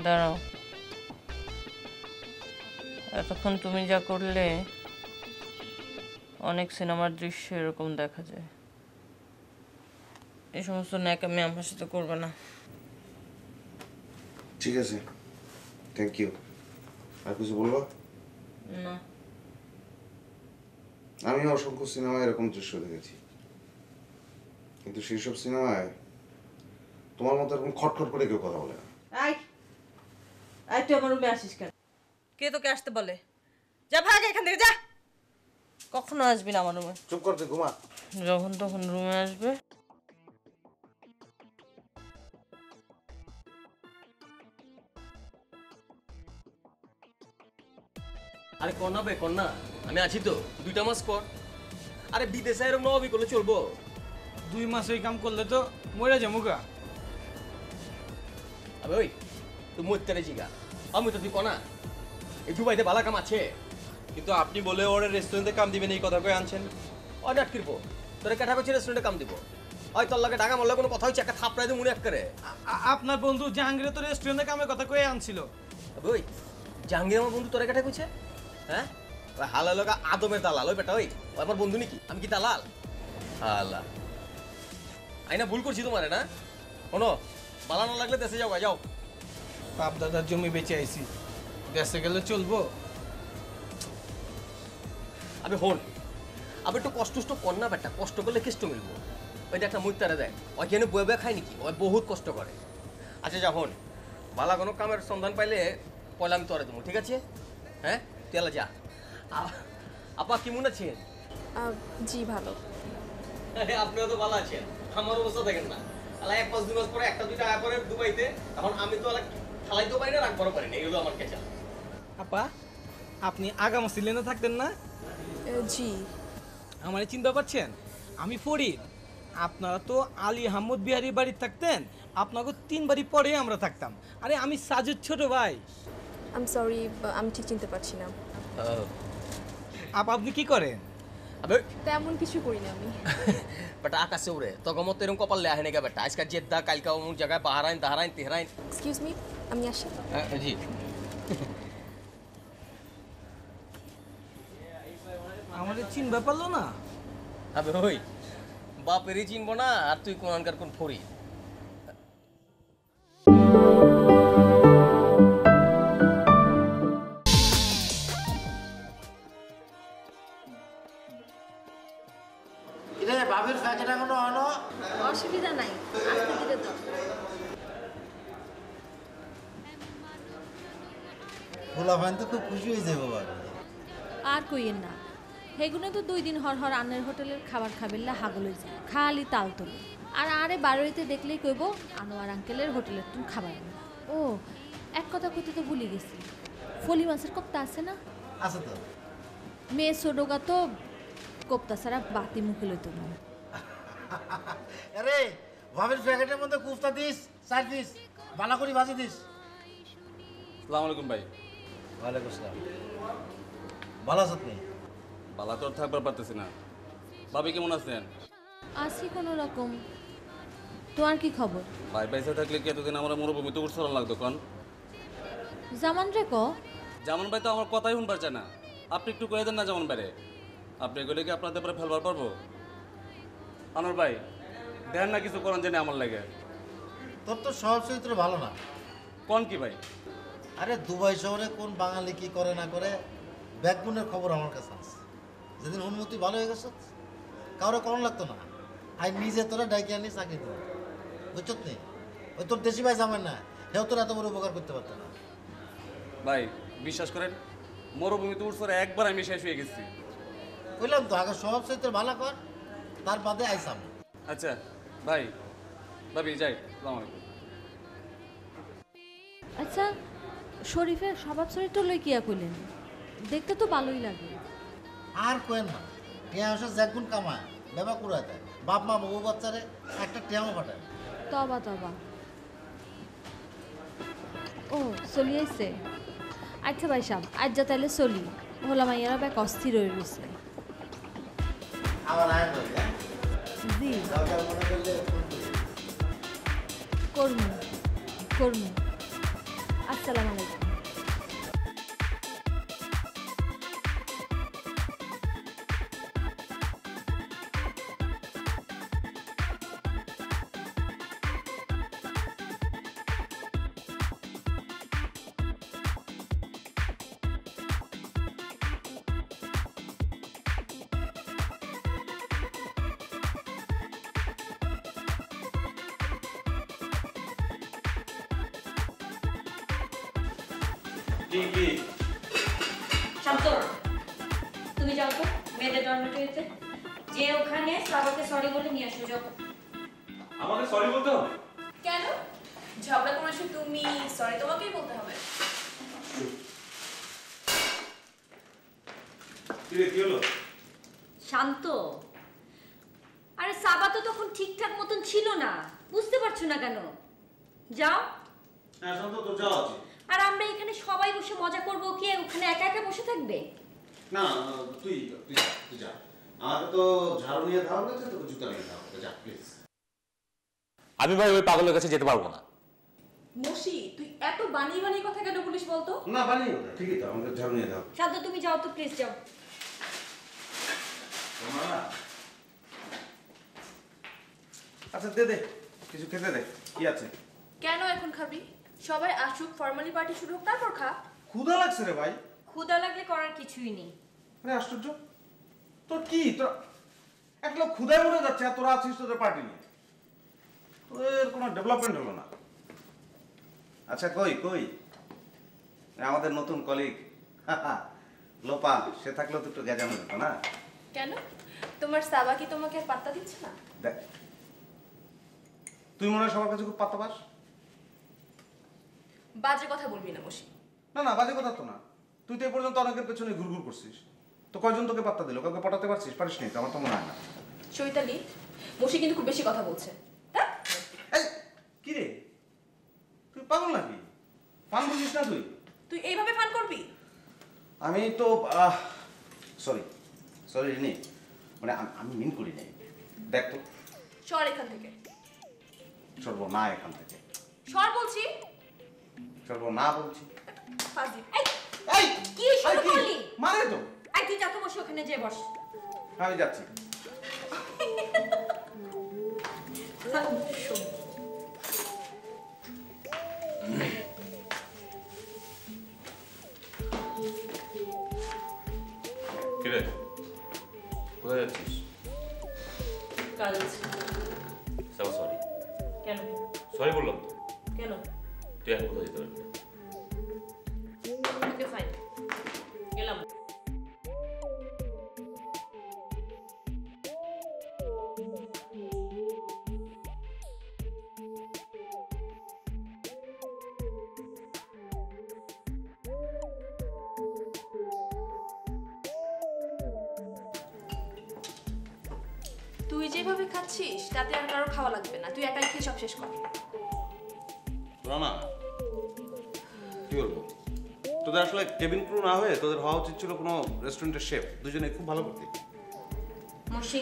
দাঁড়াও, এতক্ষণ তুমি যা করলে অনেক সিনেমার দৃশ্য এরকম দেখা যায়। এই সমস্ত ন্যাকামি আমার সাথে করবে না। ঠিক আছে, থ্যাংক ইউ। আর কিছু বলবো? না, আমি অসংখ্য সিনেমায় এরকম দৃশ্য দেখেছি, কিন্তু সেই সব সিনেমায় তোমার মতো এরকম খটখট করে কেউ কথা বলে না। আই তুই আমার রুমে আসিস কেন? কে তোকে আসতে বলে? যা ভাগ এখান থেকে, যা। কখনো আসবি না আমার রুমে। চুপ করতে ঘুমা। যখন তখন রুমে আসবে। আরে কন্যা বে কন্যা, আমি আছি তো, 2টা মাস পর। আরে বিদেশে এরকম নবী করলে চলবো? 2 মাস ওই কাম করলে তো মরে যাবো গা। আবে ওই তুই মরতে জিগা, আমি তো তুই কনা এই দুবাইতে ভালো কাম আছে। কিন্তু আপনি বলে ওরে রেস্টুরেন্টে কাম দিবেন এই কথা কয়ে আনছেন। অর্ডার কিরবো তোরে কাঠা করছি রেস্টুরেন্টে কাম দিব। হয় তোর লাগে ঢাকা মল্লা কোনো কথা হচ্ছে, একটা থাপড়াই দিয়ে মনে এক করে। আপনার বন্ধু জাহাঙ্গীর তো রেস্টুরেন্টে কামের কথা কয়ে আনছিল। ওই জাহাঙ্গীর আমার বন্ধু তোরে কাঠা কইছে? হ্যাঁ, ওই হালা লগা আদমের দালাল। ওই বেটা ওই আমার বন্ধু নাকি? আমি কি দালাল? আল্লাহ, আইনা ভুল করছি তোমারে না? শোনো, ভালো না লাগলে দেশে যাও, যাও। বাপ দাদার জমি বেঁচে আইছি, দেশে গেলে চলবো? আমি হন আমি একটু কষ্ট কন্যা বেটা, কষ্ট করলে কেষ্ট মিলবো। ওই একটা মুইতারা দেয়, ওই কেন বয়ে বয়ে খায় নাকি? ওই বহুত কষ্ট করে। আচ্ছা যা হন, ভালো কোনো কামের সন্ধান পাইলে পয়লা আমি তোরে দেবো, ঠিক আছে? হ্যাঁ তুই যা। আপা কেমন আছেন? জি ভালো। আপনিও তো ভালো আছেন, আমার অবস্থা দেখেন না। আলা 1-2 মাস পরে 1-2টা আয়া করে দুবাইতে, এখন আমি তো খালাইতেও পারি না, রাখবারও পারি না। এগুলো আমার কেচা। আপা, আপনি আগামী সিলেনে থাকতেন না? জি। আমার চিন্তা পাচ্ছেন, আমি ফরিদ। আপনারা তো আলী আহমদ বিহারি বাড়িতে থাকতেন, আপনাকে 3 বাড়ি পরে আমরা থাকতাম। আরে আমি সাজুদ ছোট ভাই। আই এম সরি, আমি ঠিক চিনতে পারছি না। আপনি কি করেন? আবে তেমন কিছু করি না আমি। বেটা আকাশে উড়ে তখন মতো এরকম কপাল লেয়া হয় না বেটা। আজকাল জেদ্দা, কালকা অমুক জায়গায় বাহারাইন, দাহারাইন, তেহরাইন। এক্সকিউজ মি, আমি আসি। জি। আমাদের চিনবা পারলো না? আবে ওই বাপেরই চিনবো না, আর তুই কোনকার কোন ফরি। ভাবির ফ্যাকেট এখনো হলো? অসুবিধা নাই, আস্তে ধীরে তো। পোলাপান তো খুব খুশি হয়ে যাবো বাবা। আর কইয়েন না, হেগুনে তো 2 দিন হর আন্নের হোটেলের খাবার খাবেল্লা হাগল হয়ে যায়, খালি তাল তোলে। আর আরে বাড়িতে দেখলেই কইব আনোয়ার আঙ্কেলের হোটেলের তুমি খাবার না। ও এক কথা কইতে তো ভুলে গেছি, ফলি মাছের কোপ্তা আছে না? আছে তো। মেয়ে ছোটগা তো কোপ্তা ছাড়া বাতি মুখে লইতো না। আরে ভাবির প্যাকেটের মধ্যে কুফতা দিস, 4 পিস ভালো করে ভাজি দিস। আসসালামু আলাইকুম ভাই। ওয়ালাইকুম আসসালাম। ভালো আছো তুমি? ভালো তো থাকবার পারতেছি না। ভাবি কেমন আছেন? আসি কোনো রকম। তোমার কি খবর? ভাই পয়সা থাকলে কি এতদিন আমার মরুভূমিতে উঠছাড়া লাগতো কন? জামান রে ক জামান ভাই তো আমার কথাই শুনবার চায় না। আপনি একটু কয়ে দেন না জামান ভাইরে। আপনি এগুলো কি আপনাদের পরে ফেলবার পারবো? আনোয়ার ভাই দেন না কিছু করেন জানি আমার লাগে। তোর তো স্বভাব চরিত্র ভালো না। কোন কি ভাই? আরে দুবাই শহরে কোন বাঙালি কি করে না করে ব্যাকগুনের খবর আমার কাছে আছে। যেদিন উন্নতি ভালো হয়ে গেছে কারো কম লাগতো না, আর নিজে তোরা ডাইকে আনি চাকরি দেবো, বুঝছত নেই? ওই তোর দেশি ভাই জামাই না, সেও তোর এত বড় উপকার করতে পারতো না। ভাই বিশ্বাস করেন মরুভূমিতে উঠছাড়া একবার আমি শেষ হয়ে গেছি। বললাম তো আগে স্বভাব চরিত্র ভালো কর, তার বাদে আইসাম। আচ্ছা ভাই ভাবি যাই, আসসালামু আলাইকুম। আচ্ছা, শরীফের স্বভাব চরিত্র লই কিয়া কইলেন? দেখতে তো ভালোই লাগে। আর কোয়েন না, টিয়া আসে জ্যাগুন কামায় বেবা কুড়ায় দেয়, বাপ মা বউ বাচ্চারে একটা টিয়াও পাঠায়। তবা তবা। ও চলি আইছে। আচ্ছা ভাই সাহেব, আজ যা তাহলে চলি। হলা মাইয়ারা ব্যাক অস্থির হয়ে রয়েছে। আমার আয় করি, হ্যাঁ? জি দরকার মনে করলে করমু করমু। আসসালামু আলাইকুম। শান্ত, তুমি যাও তো মেয়েদের ডরমিটরিতে, যে ওখানে সবাইকে সরি বলে নিয়ে আসো। যাও। আমাকে সরি বলতে হবে কেন? ঝগড়া করেছো তুমি, সরি তোমাকেই বলতে হবে। কি হলো? শান্ত, আরে সাবা তো তখন ঠিকঠাক মতন ছিল না, বুঝতে পারছো না কেন? যাও। হ্যাঁ শান্ত, তো যাওয়া উচিত। আর আমরা এখানে সবাই বসে মজা করবো, কি ওখানে একা একা বসে থাকবে? না তুই যা, আমাকে তো ঝাড়ু নিয়ে ধাওয়া হয়েছে, তোকে জুতা নিয়ে ধাওয়া হবে, যা প্লিজ। আমি ভাই ওই পাগলের কাছে যেতে পারবো না। মশি, তুই এত বানিয়ে বানিয়ে কথা কেন বলিস বলতো? না বানিয়ে ওটা ঠিকই তো, আমাকে ঝাড়ু নিয়ে ধাও। শান্ত, তুমি যাও তো প্লিজ, যাও। আচ্ছা দে কিছু খেতে দে, কি আছে? কেন এখন খাবি? সবাই আসুক, ফর্মালি পার্টি শুরু হোক, তারপর খা। ক্ষুধা লাগছে রে ভাই। ক্ষুধা লাগলে করার কিছুই নেই। আরে আশ্চর্য, তোর কি তোর এক লোক ক্ষুধায় মরে যাচ্ছে আর তোরা আছিস তোদের পার্টি নিয়ে, তোদের কোনো ডেভেলপমেন্ট হলো না। আচ্ছা কই আমাদের নতুন কলিগ লোপা, সে থাকলেও তো একটু গেজানো যেত না? কেন? তোমার সাবা কি তোমাকে আর পাত্তা দিচ্ছে না? দেখ তুই মনে হয় সবার কাছে খুব পাত্তা পাস। বাজে কথা বলবি না মশি। না বাজে কথা তো না, তুই তো এ পর্যন্ত অনেকের পেছনে ঘুরঘুর করছিস, তো কয়জন তোকে পাত্তা দিল? কাউকে পটাতে পারিস নি তো? আমার তো মনে হয় না। চৈতালি, মশি কিন্তু খুব বেশি কথা বলছে। কি রে, তুই পাগল নাকি? ফান বুঝিস না তুই এইভাবে ফান করবি? আমি তো সরি রিনি, মানে আমি মিন করি নাই। দেখ তো, সর এখান থেকে। সর্বনা এখান থেকে। সর বলছি। সর্বনা বলছি। ফাজিল। এই কি শুরু করলি? মারে তো। এই তুই যা তো বসে ওখানে, যে বস। আমি যাচ্ছি। কিরে কোথায় যাচ্ছিস? কাজ। সরি। কেন? সরি বললাম তো। কেন? তুই এখন কোথায় যেতে পারবি? ওকে ফাইন, গেলাম। তুই যেভাবে খাচ্ছিস তাতে আর কারো খাওয়া লাগবে না, তুই একাই খেয়ে সব শেষ কর। না কি বলবো, তোদের আসলে কেবিন ক্রু না হয়ে তোদের হওয়া উচিত ছিল কোনো রেস্টুরেন্টের শেফ। দুজনে খুব ভালো করতে। মশি,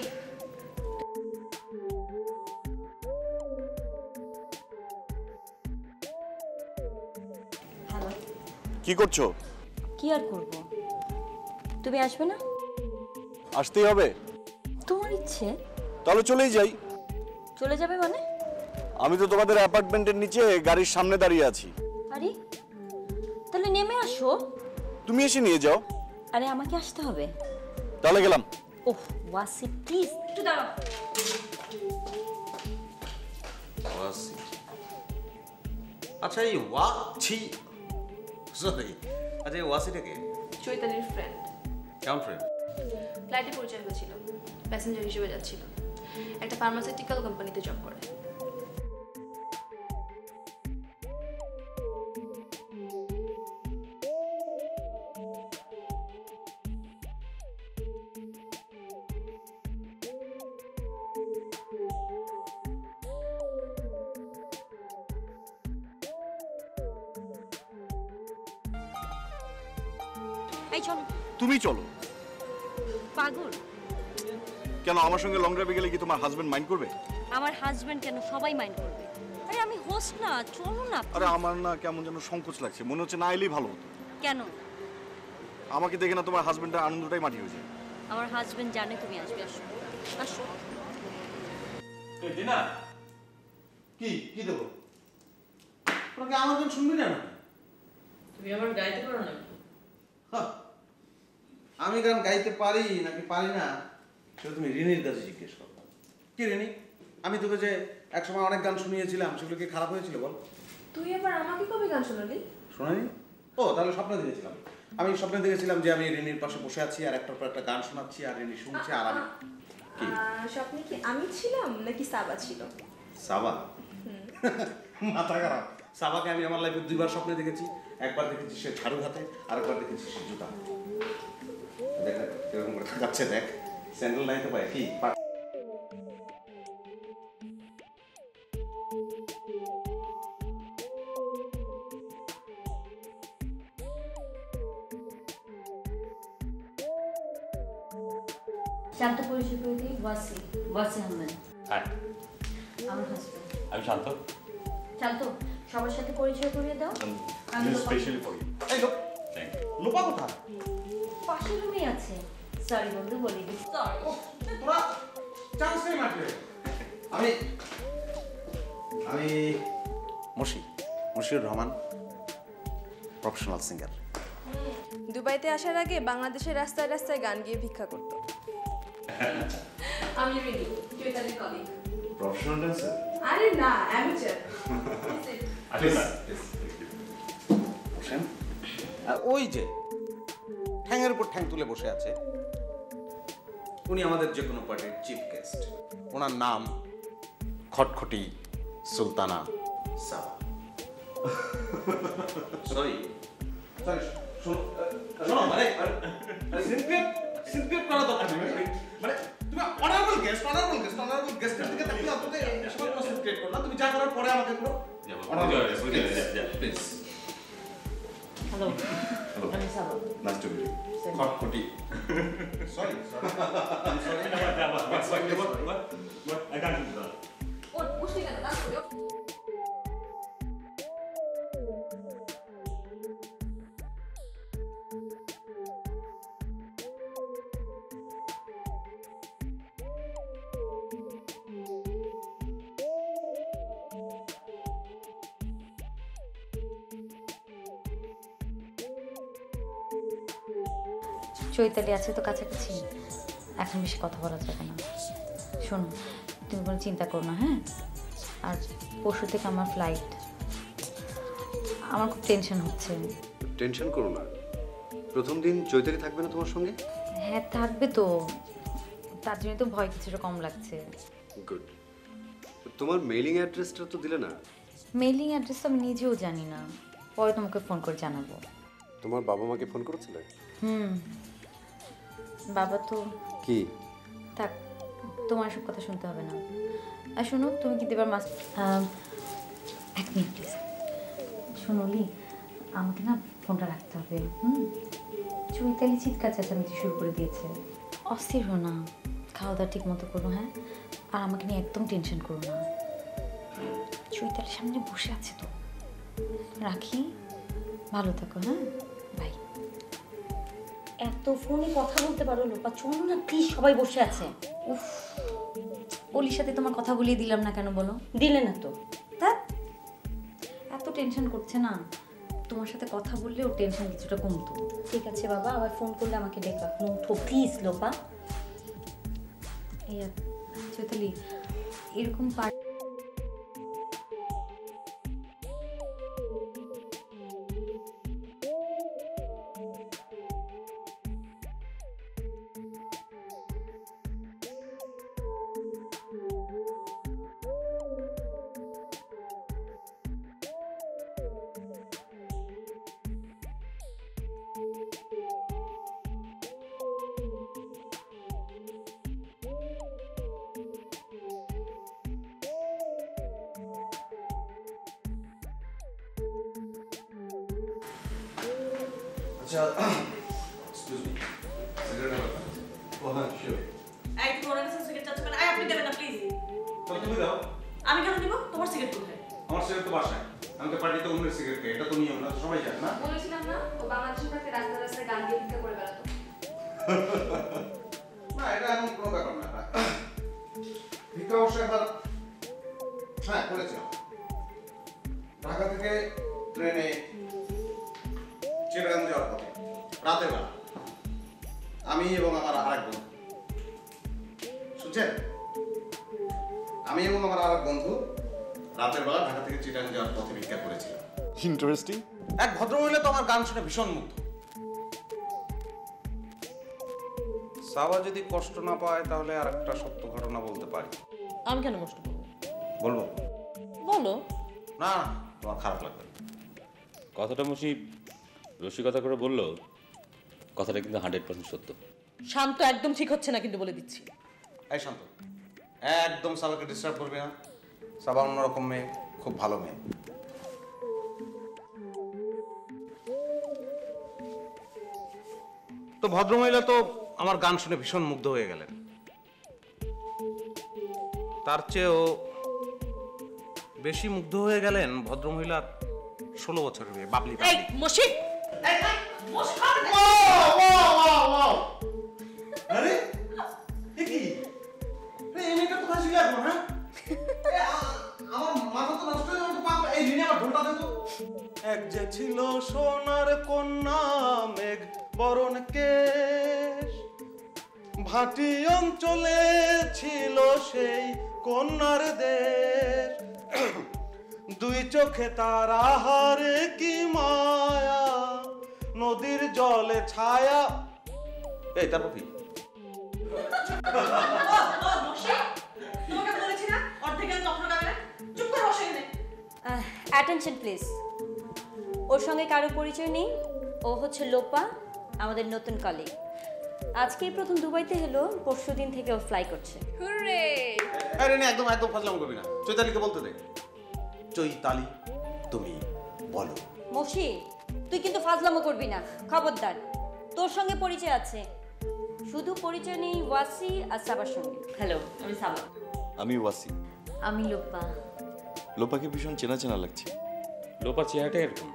কি করছো? কি আর করব? তুমি আসবে না? আসতেই হবে। তোমার ইচ্ছে? তাহলে চলেই যাই। চলে যাবে মানে? আমি তো তোমাদের অ্যাপার্টমেন্টের নিচে গাড়ির সামনে দাঁড়িয়ে আছি। আরে তাহলে নেমে আসো। তুমি এসে নিয়ে যাও। আরে আমাকে আসতে হবে। তাহলে গেলাম। ওহ ওয়াসি প্লিজ একটু দাঁড়াও। ওয়াসি, আচ্ছা এই ওয়াছি, সরি, আচ্ছা এই ওয়াসিটাকে? চৈতালির ফ্রেন্ড। কেমন ফ্রেন্ড? ফ্লাইটে পরিচয় হয়েছিল, প্যাসেঞ্জার হিসেবে যাচ্ছিল। একটা ফার্মাসিউটিক্যাল কোম্পানিতে জব করে। এই চলো। তুমি চলো। পাগল? কেন, আমার সঙ্গে লং ড্রাইভে গেলে কি তোমার হাজবেন্ড মাইন্ড করবে? আমার হাজবেন্ড কেন, সবাই মাইন্ড করবে। আরে আমি হোস্ট না, চলো না। আরে আমার না কেমন যেন সংকোচ লাগছে, মনে হচ্ছে না এলেই ভালো হতো। কেন? আমাকে দেখে না তোমার হাজবেন্ডের আনন্দটাই মাটি হয়ে যায়। আমার হাজবেন্ড জানে তুমি আসবে, আসো আসো। দিনা, কি কি দেবো? তোরা কি আমার গান শুনবি না? তুমি আমার গাইতে পারো না? আমি গান গাইতে পারি নাকি পারি না সেটা তুমি রিনির কাছে জিজ্ঞেস করো। কি রিনি, আমি তোকে যে একসময় অনেক গান শুনিয়েছিলাম সেগুলো কি খারাপ হয়েছিল বল? তুই আবার আমাকে কবে গান শোনালি? শোনানি? ও তাহলে স্বপ্নে দেখেছিলাম। আমি স্বপ্নে দেখেছিলাম যে আমি রিনির পাশে বসে আছি আর একটার পর একটা গান শোনাচ্ছি আর রিনি শুনছে আর আমি। কি স্বপ্নে কি আমি ছিলাম নাকি সাবা ছিল? সাবা? মাথা খারাপ। সাবাকে আমি আমার লাইফে দুইবার স্বপ্নে দেখেছি। একবার দেখেছি সে ঝাড়ু হাতে, আরেকবার দেখেছি সে জুতা হাতে। দেখ এরকম করে যাচ্ছে, দেখ স্যান্ডেল নাইতে পায় কি। শান্ত পরিচয় করে দিই, ওয়াসি, ওয়াসি আহমেদ। হ্যাঁ, আমার হাজবেন্ড। আমি শান্ত। শান্ত, সবার সাথে পরিচয় করিয়ে দাও। আমি স্পেশালি ফর ইউ। এই লোক, লোপা কোথায়? পাশের রুমেই আছে। সরি বন্ধু, বলে দিই। সরি। তোরা চান্স নেই মাঠে। আমি মুশিউর রহমান, প্রফেশনাল সিঙ্গার। দুবাইতে আসার আগে বাংলাদেশের রাস্তায় রাস্তায় গান গিয়ে ভিক্ষা করত। আমি রিনি, চৈতালির কলিগ। Professional dancer? আরে না, অ্যামেচার। বসেন। আর ওই যে ঠ্যাঙের উপর ঠ্যাং তুলে বসে আছে, উনি আমাদের যে কোনো পার্টির চিফ গেস্ট। ওনার নাম খটখটি সুলতানা সাবা। সরি সরি, শোনো, মানে সিনক্রেট করা দরকার নেই। মানে তুমি অনারেবল গেস্টের দিকে তাকিয়ে অন্তত সময় কোনো সিনক্রেট করো না। তুমি যা করার পরে আমাকে করো। প্লিজ। হ্যালো, আমি Saba. Nice to meet you. খটখটি। Sorry I can't do that. ওর বসে কেন গান করে? চৈতালি আছে তো কাছাকাছি, এখন বেশি কথা বলা যাবে না। শোনো, তুমি কোনো চিন্তা করো না, হ্যাঁ? আর পরশু থেকে আমার ফ্লাইট। আমার খুব টেনশন হচ্ছে। টেনশন করো না, প্রথম দিন চৈতালি থাকবে না তোমার সঙ্গে? হ্যাঁ থাকবে তো, তার জন্য তো ভয় কিছুটা কম লাগছে। গুড। তোমার মেইলিং অ্যাড্রেসটা তো দিলে না? মেইলিং অ্যাড্রেস তো আমি নিজেও জানি না, পরে তোমাকে ফোন করে জানাবো। তোমার বাবা মাকে ফোন করেছিলে? বাবা তো কি? থাক, তোমার সব কথা শুনতে হবে না। আর শোনো, তুমি কি দেবার মাস এক মিনিট প্লিজ। শোনলি, আমাকে না ফোনটা রাখতে হবে। চৈতালি চিৎকার চেঁচামেচি শুরু করে দিয়েছে। অস্থির হো না, খাওয়া দাওয়া ঠিক মতো করো, হ্যাঁ? আর আমাকে নিয়ে একদম টেনশন করো না। চৈতালির সামনে বসে আছে তো, রাখি। ভালো থাকো। হ্যাঁ বাই। এত ফোনে কথা বলতে পারো লোপা? চলো না প্লিজ, সবাই বসে আছে। উফ, অলির সাথে তোমার কথা বলিয়ে দিলাম না কেন বলো? দিলে না তো। তা এত টেনশন করছে না, তোমার সাথে কথা বললে ওর টেনশন কিছুটা কমতো। ঠিক আছে বাবা, আবার ফোন করলে আমাকে ডেকা উঠো প্লিজ লোপা। এই চৈতালি, এরকম আচ্ছা এক্সকিউজ মি, সিগারেট হবে? ও হ্যাঁ শিওর। এই তুমি ওনার কাছে সিগারেট চাচ্ছ কেন? আপনি দেবেন না প্লিজ। তাহলে তুমি দাও। আমি কেন দিব? তোমার সিগারেট কোথায়? আমার সিগারেট তো বাসায়। আমি তো পার্টিতে অন্যের সিগারেট খাই, এটা তো নিয়ম না, সবাই জানে না। বলেছিলাম না ও বাংলাদেশে থাকতে রাস্তা রাস্তায় গান দিয়ে ভিক্ষা করে বেড়াতো। না এটা এমন কোনো ব্যাপার না। ভিক্ষা অবশ্য একবার হ্যাঁ করেছিলাম। ঢাকা থেকে ট্রেনে চিটাগাং যাওয়ার পথে রাতের বেলা আমি এবং আমার আরেক বন্ধু, শুনছেন, আমি এবং আমার আরেক বন্ধু রাতের বেলা ঢাকা থেকে চিটাগাং যাওয়ার পথে ভিক্ষা করেছিলাম। ইন্টারেস্টিং। এক ভদ্রমহিলা তো আমার গান শুনে ভীষণ মুগ্ধ। সাবা যদি কষ্ট না পায় তাহলে আর একটা সত্য ঘটনা বলতে পারি। আমি কেন কষ্ট পাবো? বলবো? বলো। না তোমার খারাপ লাগবে। কথাটা মুশি রসিকতা করে বললো, কথাটা কিন্তু 100% সত্য। শান্ত একদম ঠিক হচ্ছে না কিন্তু বলে দিচ্ছি। এই শান্ত, একদম সাবাকে ডিস্টার্ব করবে না। সাবা অন্যরকম মেয়ে, খুব ভালো মেয়ে। তো ভদ্রমহিলা তো আমার গান শুনে ভীষণ মুগ্ধ হয়ে গেলেন। তার চেয়েও বেশি মুগ্ধ হয়ে গেলেন ভদ্রমহিলা 16 বছরের মেয়ে বাবলি। এই মশি, আরে কি এই মেয়েটা কোথায় ছিল এখন? হ্যাঁ আমার মাথা তো নষ্ট হয়ে যাবে। এই রিনে আমার ঢোলটা দে তো। এক যে ছিল সোনার কন্যা মেঘ বরণ কেশ, ভাটি অঞ্চলে ছিল সেই কন্যার দেশ। দুই চোখে তার আহারে কি মায়া, নদীর জলে ছায়া। এই তারপর কি? তোমাকে বলেছি না অর্ধেক গান কখনো গাবে না। চুপ করে বসে এখানে। Attention please. ওর সঙ্গে কারো পরিচয় নেই, ও হচ্ছে লোপা, আমাদের নতুন কলিগ। আজকেই প্রথম দুবাইতে হলো, পরশুদিন থেকে ও ফ্লাই করছে। হুররে! আরে না, একদম একদম ফাজলাম করবি না। চৈতালিকে বলতে দে। চৈতালি তুমি বলো। মশি, তুই কিন্তু ফাজলামো করবি না, খবরদার। তোর সঙ্গে পরিচয় আছে, শুধু পরিচয় নেই ওয়াসি আর সাবার সঙ্গে। হ্যালো, আমি সাবা। আমি ওয়াসি। আমি লোপা। লোপাকে ভীষণ চেনা চেনা লাগছে। লোপার চেহারাটা এরকম,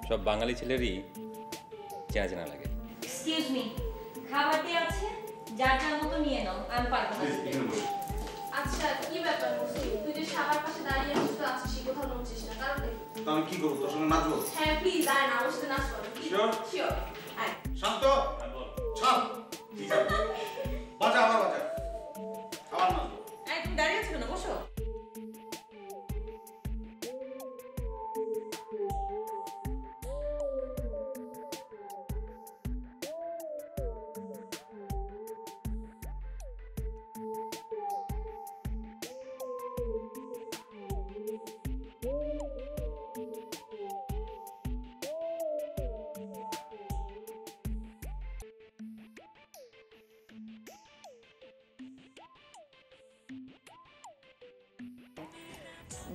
সব বাঙালি ছেলেরই চেনা চেনা লাগে। এক্সকিউজ মি, খাবার দিয়ে আছে, যার যার মতো নিয়ে নাও, আমি পারবো না। আচ্ছা কি ব্যাপার মুসি? তুই যে সবার পাশে দাঁড়িয়ে আছিস তো আছিস, কোথাও নড়ছিস না, কারণ দেখি। আমি কি করবো, তোর সঙ্গে নাচবো? হ্যাঁ প্লিজ আয় না, আমার সাথে নাচ করো। Sure? শিওর। আয়। শান্ত, ছাড়। বাজা, আবার বাজা, আবার নাচবো। এই তুমি দাঁড়িয়ে আছো কেন? বসো।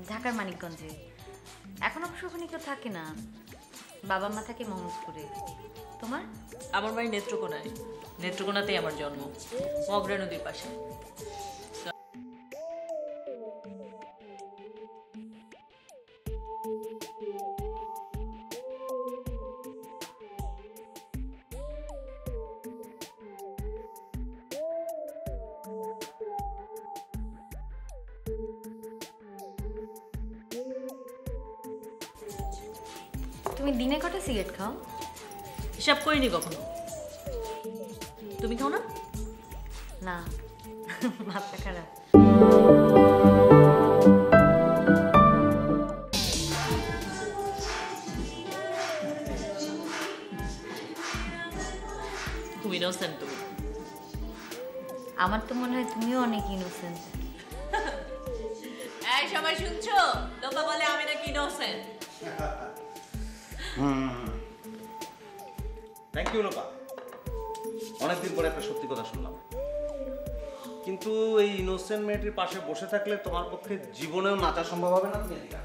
ঢাকার মানিকগঞ্জে। এখন অবশ্য ওখানে কেউ থাকে না, বাবা মা থাকে মোহাম্মদপুরে। তোমার? আমার বাড়ি নেত্রকোনায়। নেত্রকোনাতেই আমার জন্ম, মগরা নদীর পাশে। তুমি দিনে কটা সিগারেট খাও? হিসাব করিনি কখনো। তুমি খাও না? না, মাথা খারাপ। খুব ইনোসেন্ট তুমি। আমার তো মনে হয় তুমিও অনেক ইনোসেন্ট। এই সবাই শুনছো? লোপা বলে আমি নাকি ইনোসেন্ট। থ্যাংক ইউ লোপা, অনেকদিন পরে একটা সত্যি কথা শুনলাম। কিন্তু এই ইনোসেন্ট মেয়েটির পাশে বসে থাকলে তোমার পক্ষে জীবনেও নাচা সম্ভব হবে না। তুমি এদিকে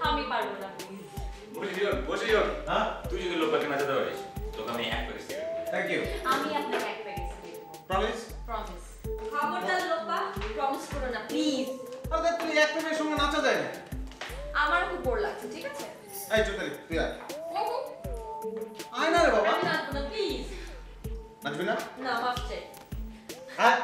আমি পারবো না। হ্যাঁ, তুই যদি লোকটাকে নাচাতে পারিস তোকে আমি এক প্যাকেট সিগারেট। Thank you. আমি আপনাকে এক প্যাকেট সিগারেট দেব। প্রমিস? প্রমিস। খবরদার লোপা, প্রমিস করো না প্লিজ। আরে তুমি এক প্রেমের সঙ্গে নাচা যায় না। আমার খুব বোর লাগছে, ঠিক আছে? এই চুতারি, তুই আয়। আয় না রে বাবা। আমি নাচবো না প্লিজ। নাচবি না? না, মাফ চাই। হ্যাঁ।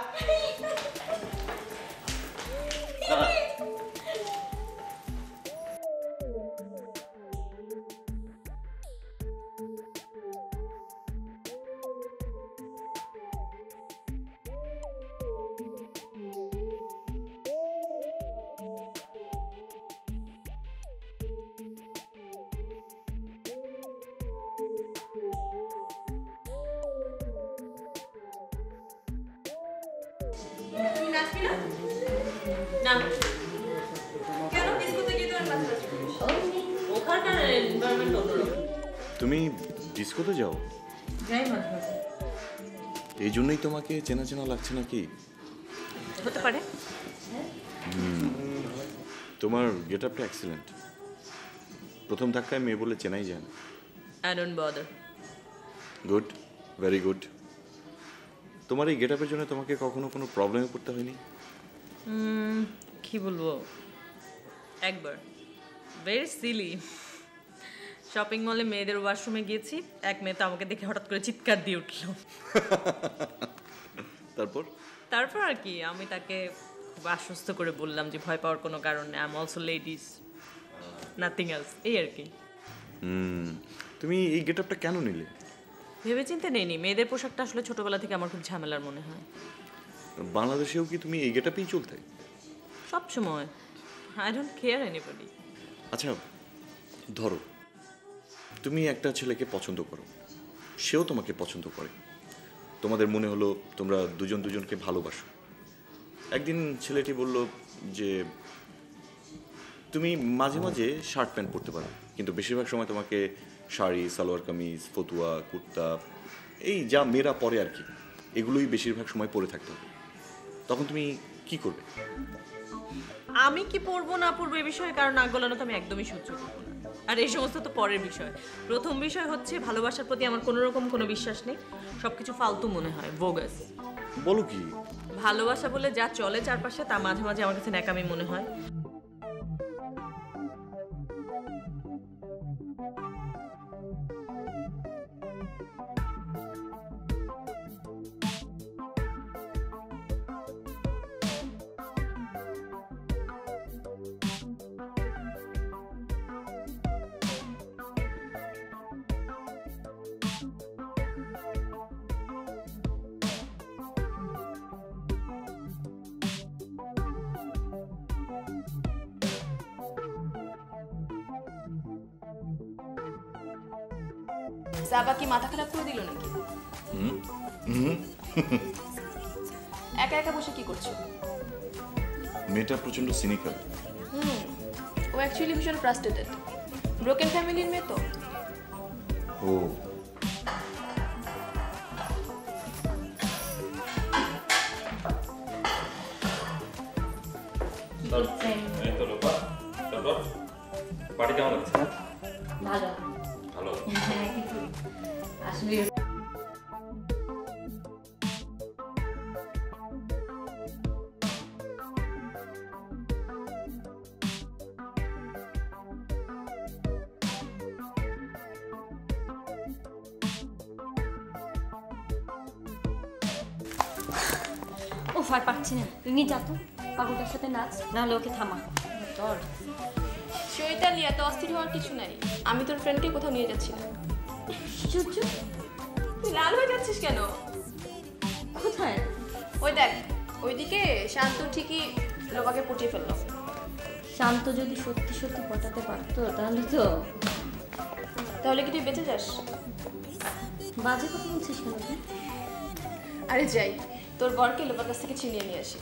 তুই নাচবি না? না। কেন ডিস্কোতে গিয়ে তোর নাচ নাচবি? ওখানকার এনভায়রনমেন্ট অন্যরকম। তুমি ডিস্কোতে যাও? যাই মাঝে মাঝে। এই জন্যই তোমাকে চেনা চেনা লাগছে নাকি? হতে পারে। তোমার গেট আপটা এক্সিলেন্ট। প্রথম ধাক্কায় মেয়ে বলে চেনাই যায় না। I don't bother. Good, very good. তোমার এই গেট আপের জন্য তোমাকে কখনো কোনো প্রবলেমে পড়তে হয়নি? কি বলবো, একবার ভেরি সিলি। শপিং মলে মেয়েদের ওয়াশরুমে গিয়েছি, এক মেয়ে তো আমাকে দেখে হঠাৎ করে চিৎকার দিয়ে উঠল। তারপর আর কি, আমি তাকে খুব আশ্বস্ত করে বললাম যে ভয় পাওয়ার কোনো কারণ নেই, I am also ladies, nothing else, এই আর কি। তুমি এই গেট আপটা কেন নিলে? ভেবেচিন্তে নেইনি, মেয়েদের পোশাকটা আসলে ছোটবেলা থেকে আমার খুব ঝামেলার মনে হয়। বাংলাদেশেও কি তুমি এই গেট আপেই চলতে? সব সময়, আই ডোন্ট কেয়ার এনিবডি। আচ্ছা ধরো তুমি একটা ছেলেকে পছন্দ করো, সেও তোমাকে পছন্দ করে, তোমাদের মনে হলো তোমরা দুজন দুজনকে ভালোবাসো। একদিন ছেলেটি বলল যে তুমি মাঝে মাঝে শার্ট প্যান্ট পরতে পারো, কিন্তু বেশিরভাগ সময় তোমাকে শাড়ি, সালোয়ার কামিজ, ফতুয়া, কুর্তা, এই যা মেয়েরা পরে আর কি, এগুলোই বেশিরভাগ সময় পরে থাকতে হবে। তখন তুমি কি করবে? আমি কি পড়বো না পড়বো এই বিষয়ে কারণ নাক গলানো তো আমি একদমই সহ্য করবো না। আর এই সমস্ত তো পরের বিষয়। প্রথম বিষয় হচ্ছে ভালোবাসার প্রতি আমার কোনো রকম কোনো বিশ্বাস নেই, সবকিছু ফালতু মনে হয়, বোগাস। বলো কি? ভালোবাসা বলে যা চলে চারপাশে তা মাঝে মাঝে আমার কাছে ন্যাকামি মনে হয়। সাবা কি মাথা খারাপ করে দিল নাকি? একা একা বসে কি করছো? মেয়েটা প্রচন্ড সিনিক্যাল। ও অ্যাকচুয়ালি ভীষণ ফ্রাস্ট্রেটেড, ব্রোকেন ফ্যামিলির মেয়ে তো। ও এই তো লোপা, তারপর পার্টি কেমন লাগছে? ভালো ভালো। হ্যাঁ, কিন্তু আসলে ও আর পারছি না, তুই যা তো পাগলটার সাথে নাচ, নাহলে ওকে থামা। তোর চৈতালি এত অস্থির হওয়ার কিছু নাই, আমি তোর ফ্রেন্ডকে কোথাও নিয়ে যাচ্ছি না। তুই লাল হয়ে যাচ্ছিস কেন? কোথায়? ওই দেখ, ওইদিকে শান্ত ঠিকই লোবাকে পটিয়ে ফেললো। শান্ত যদি সত্যি সত্যি পটাতে পারতো তাহলে কি তুই বেঁচে যাস? বাজে কথা বলছিস কেন তুই? আরে যাই, তোর বরকে লোবার কাছ থেকে ছিনিয়ে নিয়ে আসি।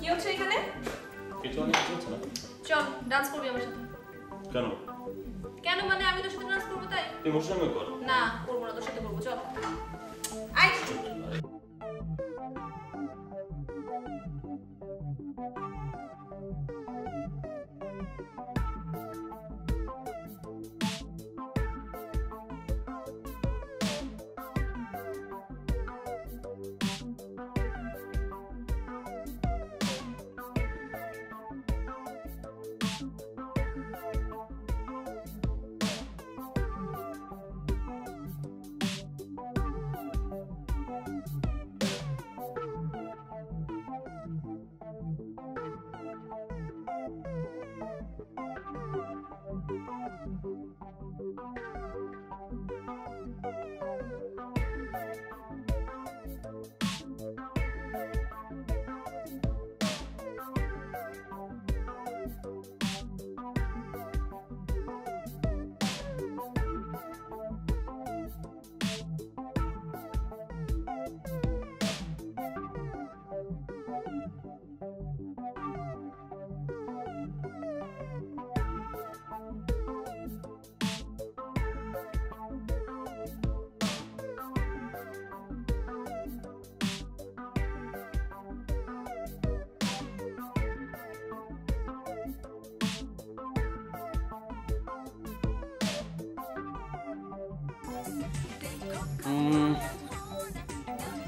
কি হচ্ছে এখানে? কিছু অনেক হচ্ছে না। চল ডান্স করবি আমার সাথে। কেন? কেন মানে আমি তোর সাথে ডান্স করবো তাই? তুই মোর সঙ্গে কর। না করবো না, তোর সাথে করবো, চল। আই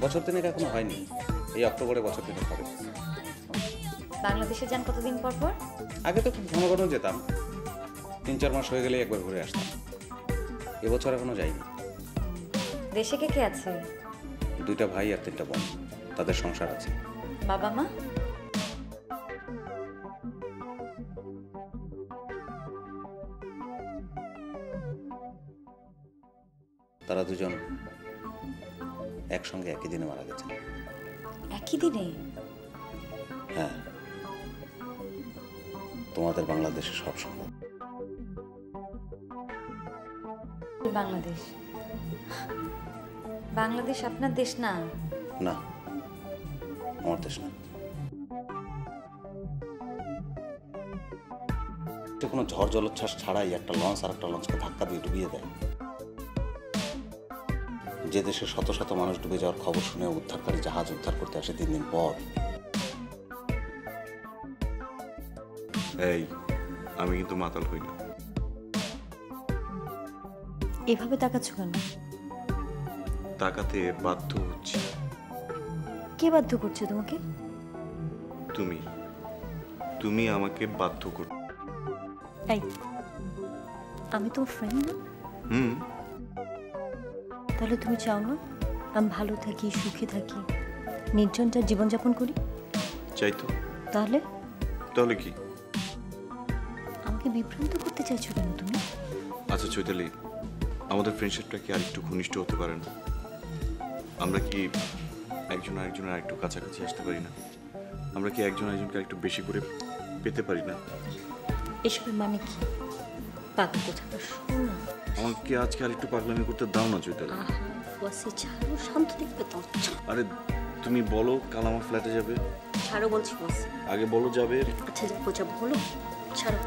বছর দিনের এখনো হয়নি, এই অক্টোবরে বছর দিনের হবে। বাংলাদেশে যান কতদিন পর পর? আগে তো খুব ঘন ঘন যেতাম, 3-4 মাস হয়ে গেলে একবার ঘুরে আসতাম। এবছর এখনো যাইনি। দেশে কে কে আছে? 2টা ভাই আর 3টা বোন, তাদের সংসার আছে। বাবা মা? তারা দুজন একসঙ্গে একই দিনে মারা গেছেন। একই দিনে? হ্যাঁ, তোমাদের বাংলাদেশে সব সম্ভব। বাংলাদেশ? বাংলাদেশ আপনার দেশ না? না, আমার দেশ না। কোনো ঝড় জলোচ্ছ্বাস ছাড়াই একটা লঞ্চ আর একটা লঞ্চকে ধাক্কা দিয়ে ডুবিয়ে দেয়। যে দেশে শত শত মানুষ ডুবে যাওয়ার খবর শুনে উদ্ধারকারী জাহাজ উদ্ধার করতে আসে 3 দিন পর। এই, আমি কিন্তু মাতাল হই না। এভাবে তাকাচ্ছ কেন? তাকাতে বাধ্য হচ্ছি। কে বাধ্য করছে তোমাকে? তুমি আমাকে বাধ্য কর। এই, আমি তোমার ফ্রেন্ড না? তাহলে তুমি চাও না আমি ভালো থাকি, সুখে থাকি, নির্জনটার জীবনযাপন করি? চাই তো। তাহলে কি আমাকে বিভ্রান্ত করতে চাইছো কেন তুমি? আচ্ছা চৈতালি, আমাদের ফ্রেন্ডশিপটা কি আর একটু ঘনিষ্ঠ হতে পারে না? আমরা কি একজন আরেকজনের আরেকটু কাছাকাছি আসতে পারি না? আমরা কি একজন আরেকজনকে আরেকটু বেশি করে পেতে পারি না? এসবের মানে কি? পাগল কোথাকার, শোনো। আমাকে আজকে আর একটু পাগলামি করতে দাও না চৈতালি। ওয়াসি ছাড়ো, শান্ত দেখবে তো। আরে তুমি বলো কাল আমার ফ্ল্যাটে যাবে। ছাড়ো বলছি ওয়াসি। আগে বলো যাবে। আচ্ছা যাবো, বলো ছাড়ো।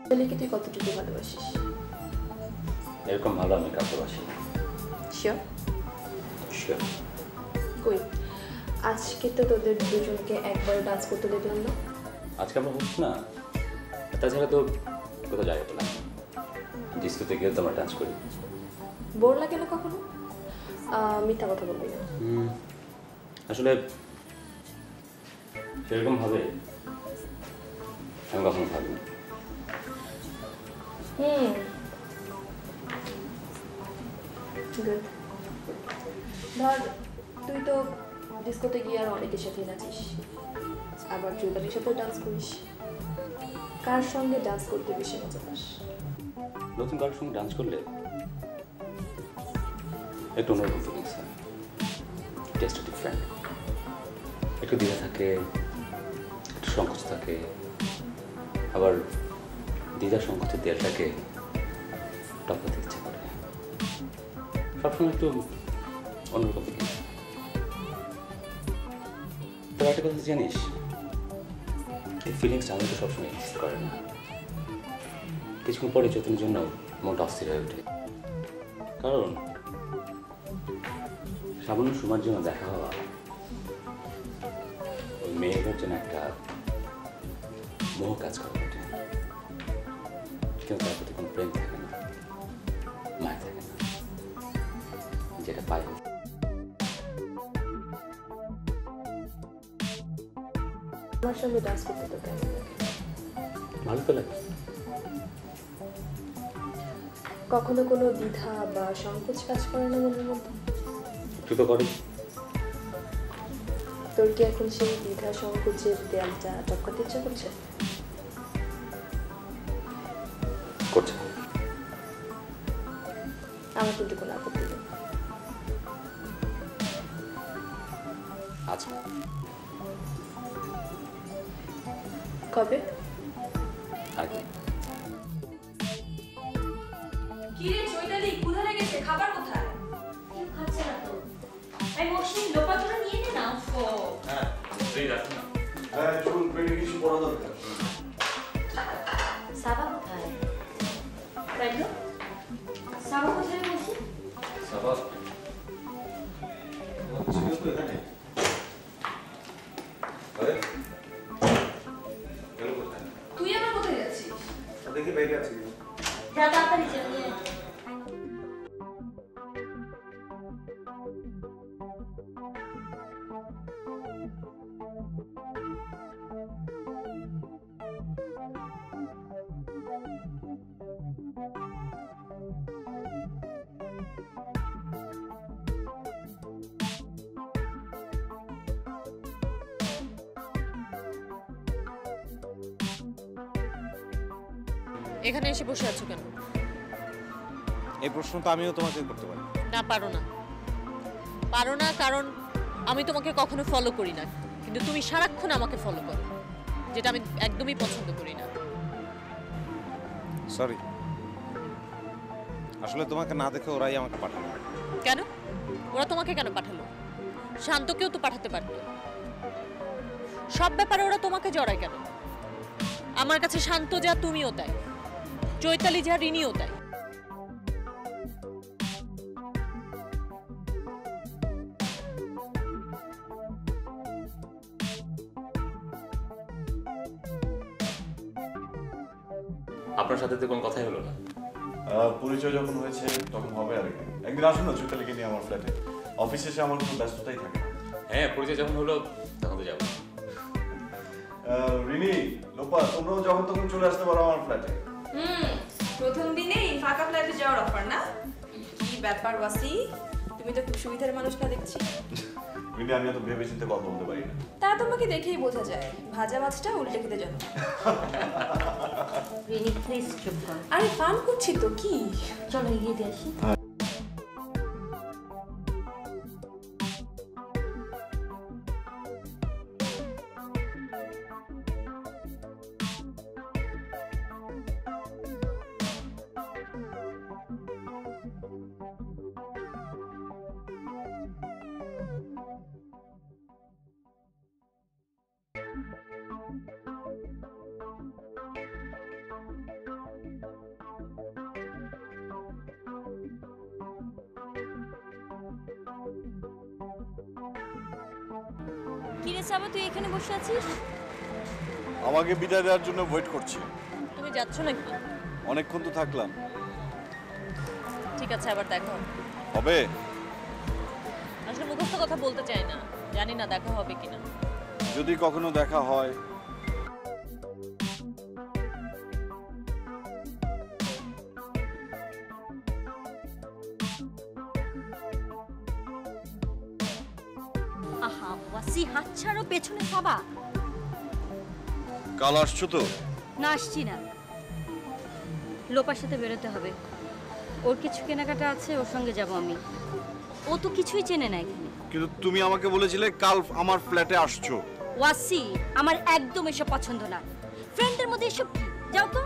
ছেলেকে তুই কতটুকু ভালোবাসিস? এরকম ভালো আমি কাউকে বাসি না। শিওর? শিওর। কই আজকে তো তোদের দুজনকে একবার ডান্স করতে দেখলাম না। আজকে আমরা হচ্ছে না, তাছাড়া তো কোথাও যাই হতো না। ডিস্কোতে গিয়ে তো আমরা ডান্স করি। বোর লাগে না কখনো? মিথ্যা কথা বলবি না। আসলে সেরকম ভাবে আমি কখনো ভাবিনি। গুড। ধর তুই তো ডিস্কোতে গিয়ে আর অনেকের সাথে নাচিস, আবার চৈতালির সাথেও ডান্স করিস। কার সঙ্গে ডান্স করতে বেশি মজা পাস? নতুন কারোর সঙ্গে ডান্স করলে একটু অন্যরকম ফিলিংস হয়, জাস্ট ডিফারেন্ট। একটু দ্বিধা থাকে, একটু সংকোচ থাকে, আবার দ্বিধা সংকোচের দেয়ালটাকে টপকাতে ইচ্ছে করে। সবসময় একটু অন্যরকম ফিলিংস। তো একটা কথা জানিস, এই ফিলিংসটা আমি তো সবসময় এক্সিস্ট করে না। কিছুক্ষণ পরে চৈতন্যের জন্য মনটা অস্থির হয়ে ওঠে, কারণ সামান্য সময়ের জন্য দেখা হওয়া ওই মেয়েটার জন্য একটা মোহ কাজ করে ওঠে। কিন্তু তার প্রতি কোনো প্রেম থাকে না, মায়া থাকে না, যেটা পায়। আমার সঙ্গে ডান্স করতে তো কেমন লাগে? ভালো তো লাগে। কখনো কোনো দ্বিধা বা সংকোচ কাজ করে না মনের মধ্যে? একটু তো করে। তোর কি এখন সেই দ্বিধা সংকোচের দেয়ালটা টপকাতে ইচ্ছা করছে? করছে। আমার কিন্তু কোনো আপত্তি নেই। আচ্ছা, কবে? আগে। কিরে চৈতালি, ক্ষুধা লেগেছে, খাবার কোথায়? কেউ খাচ্ছে না তো। এই মৌসুমী লোপা তোরা নিয়ে নে না। হ্যাঁ, চলুন, পেটে কিছু পড়া দরকার। সাবা কোথায়? রাইলো, সাবা কোথায় বলছি? সাবা ছিল তো এখানে। তুই আবার কোথায় যাচ্ছিস? দেখি বাইরে আছে। যা তাড়াতাড়ি যা নিয়ে আয়। এখানে এসে বসে আছো কেন? এই প্রশ্ন তো আমিও তোমাকে করতে পারি। না, পারো না। পারো না কারণ আমি তোমাকে কখনো ফলো করি না, কিন্তু তুমি সারাক্ষণ আমাকে ফলো করো, যেটা আমি একদমই পছন্দ করি না। সরি, আসলে তোমাকে না দেখে ওরাই আমাকে পাঠালো। কেন? ওরা তোমাকে কেন পাঠালো? শান্তকেও তো পাঠাতে পারতো। সব ব্যাপারে ওরা তোমাকে জড়ায় কেন? আমার কাছে শান্ত যা, তুমিও তাই। চৈতালি যা, রিনিও তাই। আপনার সাথে তো কোনো কথাই হলো না। পরিচয় যখন হয়েছে তখন হবে আর কি। একদিন আসুন না চৈতালিকে নিয়ে আমার ফ্ল্যাটে। অফিসে এসে আমার কোনো ব্যস্ততাই থাকে না। হ্যাঁ, পরিচয় যখন হলো তখন তো যাবো। রিনি, লোপা, তোমরাও যখন তখন চলে আসতে পারো আমার ফ্ল্যাটে। প্রথম দিনেই ফাঁকা ফ্ল্যাটে যাওয়ার অফার না? কি ব্যাপার ওয়াসি, তুমি তো খুব সুবিধার মানুষ না দেখছি। রিনি, আমি এত ভেবে চিন্তে কথা বলতে পারি না। তা তোমাকে দেখেই বোঝা যায়, ভাজা মাছটা উল্টে খেতে জানো। রিনি প্লিজ চুপ কর। আরে ফান করছি তো, কি? চলো এগিয়ে দিয়ে আসি। কিরে সাবা, তুই এখানে বসে আছিস? আমাকে বিদায় দেওয়ার জন্য ওয়েট করছি। তুমি যাচ্ছ নাকি? অনেকক্ষণ তো থাকলাম। ঠিক আছে, আবার দেখা হবে। হবে? আসলে মুখস্থ কথা বলতে চাই না, জানি না দেখা হবে কিনা। যদি কখনো দেখা হয় আহা ওয়াসি হাত ছাড়ো, পেছনে সাবা। কাল আসছো তো? না, আসছি না। লোপার সাথে বেরোতে হবে, ওর কিছু কেনাকাটা আছে, ওর সঙ্গে যাব আমি। ও তো কিছুই চেনে না এখানে। কিন্তু তুমি আমাকে বলেছিলে কাল আমার ফ্ল্যাটে আসছো। ওয়াসি, আমার একদম এসব পছন্দ না। ফ্রেন্ডের মধ্যে এসব কি? যাও তো।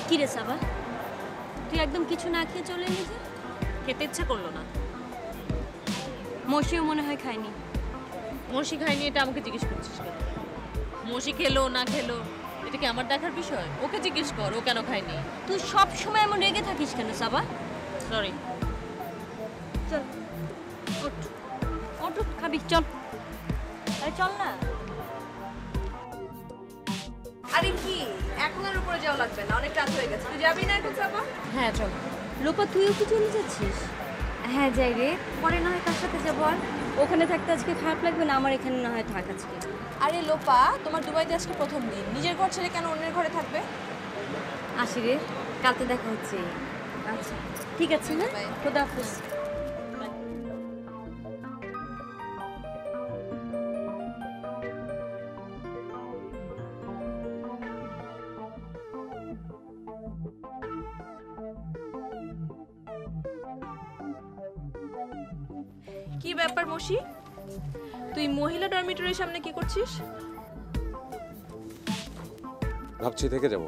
কি রে সাবা, তুই একদম কিছু না খেয়ে চলে এলি যে? খেতে ইচ্ছে করলো না। মশিও মনে হয় খায়নি। মশি খায়নি এটা আমাকে জিজ্ঞেস করছিস কেন? মশি খেলো না খেলো এটা কি আমার দেখার বিষয়? ওকে জিজ্ঞেস কর ও কেন খায়নি। তুই সব সময় এমন রেগে থাকিস কেন সাবা? সরি। চল ওঠ, ওঠ, খাবি চল। আরে চল না। আরে কি এখন আর উপরে যাওয়া লাগবে না, অনেক রাত হয়ে গেছে। তুই যাবি না এখন চাপা? হ্যাঁ চল। লোপা তুইও কি চলে যাচ্ছিস? হ্যাঁ যাই রে, পরে না হয় কার সাথে যাবো। আর ওখানে থাকতে আজকে খারাপ লাগবে না? আমার এখানে না হয় থাক আজকে। আরে লোপা, তোমার দুবাইতে আজকে প্রথম দিন, নিজের ঘর ছেড়ে কেন অন্যের ঘরে থাকবে? আসি রে, কাল তো দেখা হচ্ছে। আচ্ছা ঠিক আছে, না খোদা হাফেজ। কি ব্যাপার মশি, তুই মহিলা ডরমিটরির সামনে কি করছিস? ভাবছি থেকে যাব।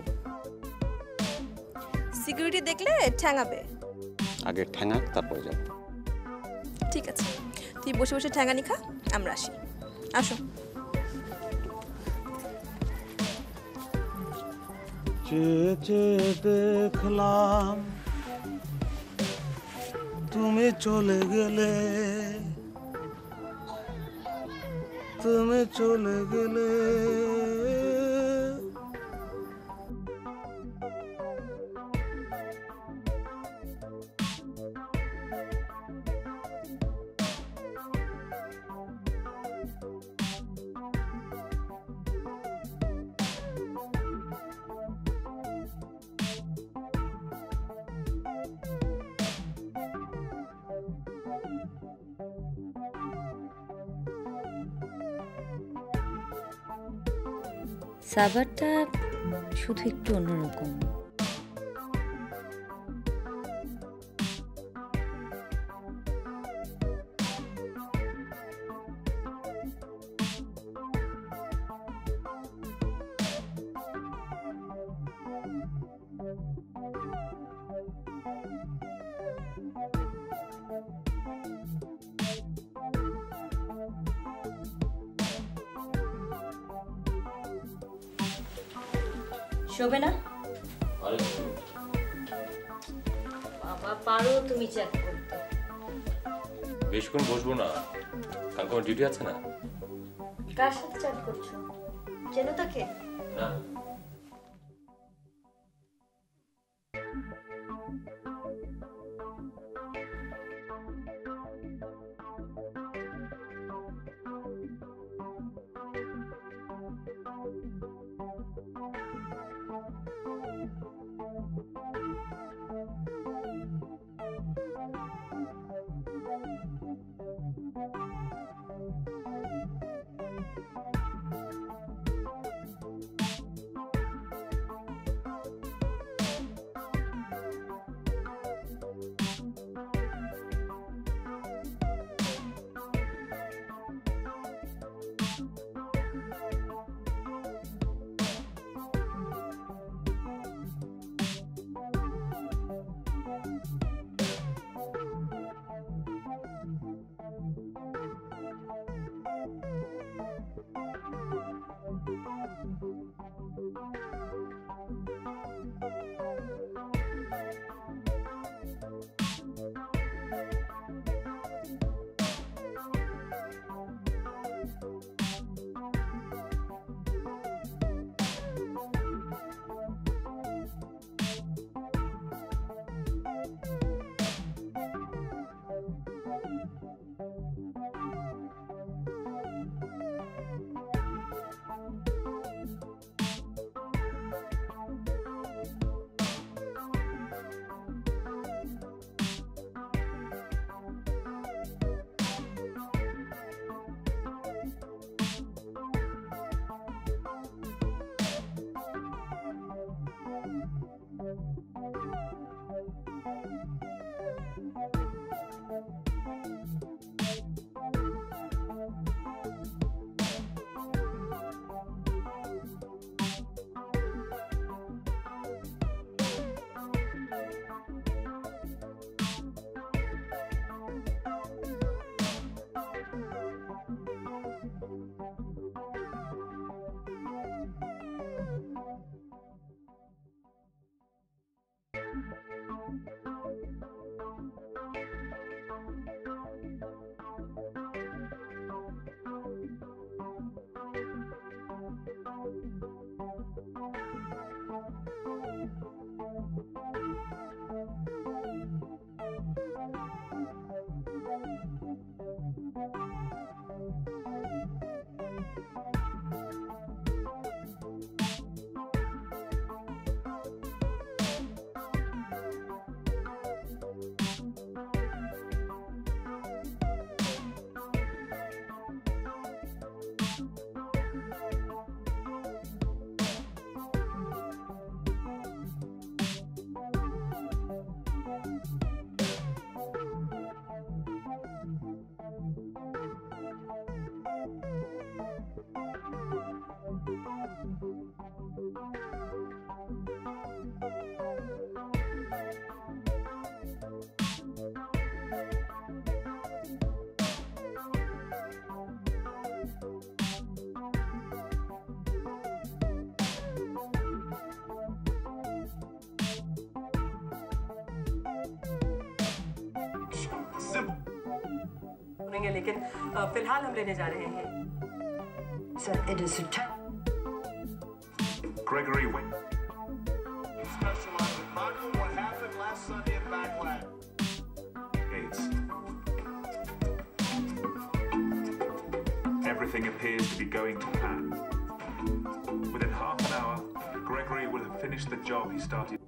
সিকিউরিটি দেখলে ঠ্যাঙাবে। আগে ঠ্যাঙাক, তারপরে যাব। ঠিক আছে, তুই বসে বসে ঠ্যাঙানি খা, আমরা আসি। আসো। চেয়ে চেয়ে দেখলাম তুমি চলে গেলে, তুমি চলে গেলে। সাবারটা শুধু একটু অন্যরকম। শোবে না? বাবা পারো তুমি চ্যাট করতে। বেশক্ষণ বসবো না, কালকে আমার ডিউটি আছে না। কার সাথে চ্যাট করছো? চেনো তাকে? না। सुनेंगे लेकिन फिलहाल हम लेने जा रहे हैं sir it is Gregory Wing. Specialized in Michael, what happened last Sunday at Backlash? Gates. Everything appears to be going to plan. Within half an hour, Gregory will have finished the job he started.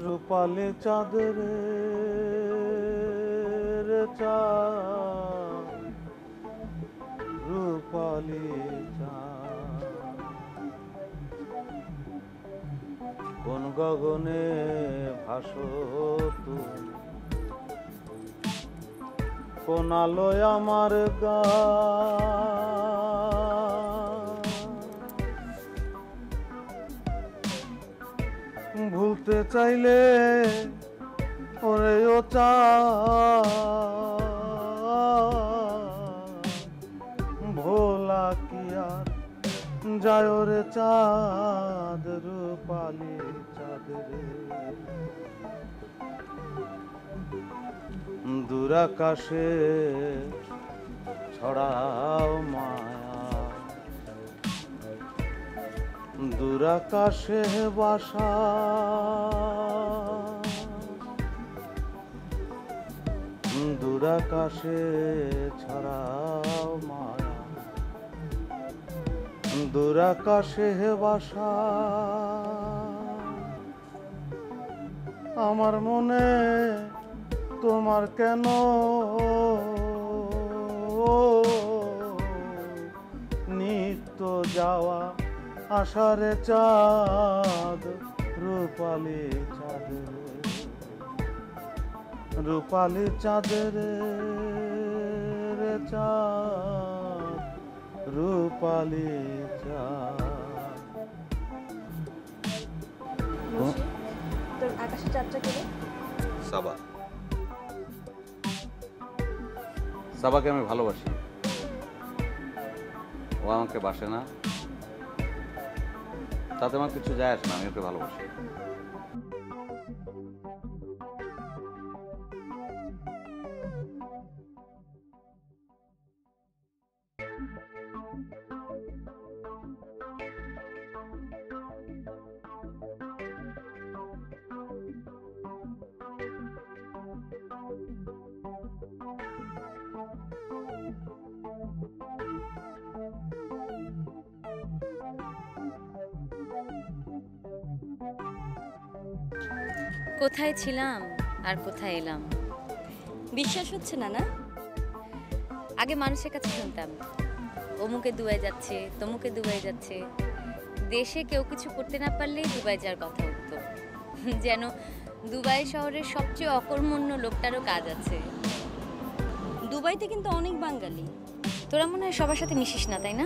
Rupali चादर रे चाँद रूपाली चाँद কোন গগনে ভাসো তুমি কোন আলোয় আমার গান ভুলতে চাইলে ওরে ও চাঁদ ভোলা কি আর যায় ওরে চাঁদ রূপালি চাঁদ রে দূরাকাশে ছড়াও মায়া দূরাকাশে বাসা দূরাকাশে ছড়াও মায়া দূরাকাশে বাসা আমার মনে তোমার কেন নিত্য যাওয়া আষাঢ়ে চাঁদ রূপালি চাঁদের রূপালি চাঁদের রে চাঁদ রূপালি চাঁদ ভালোবাসি তোর আকাশের যাত্রা করে সাবা, সাবাকে আমি ভালোবাসি, ও আমাকে বাসে না, তাতে আমার কিছু যায় আসে না, আমি ওকে ভালোবাসি। কোথায় ছিলাম আর কোথায় এলাম বিশ্বাস হচ্ছে না না? আগে মানুষের কাছে শুনতাম অমুকে দুবাই যাচ্ছে, তমুকে দুবাই যাচ্ছে, দেশে কেউ কিছু করতে না পারলেই দুবাই যাওয়ার কথা উঠতো, যেন দুবাই শহরের সবচেয়ে অকর্মণ্য লোকটারও কাজ আছে। দুবাইতে কিন্তু অনেক বাঙালি। তোরা মনে হয় সবার সাথে মিশিস না, তাই না?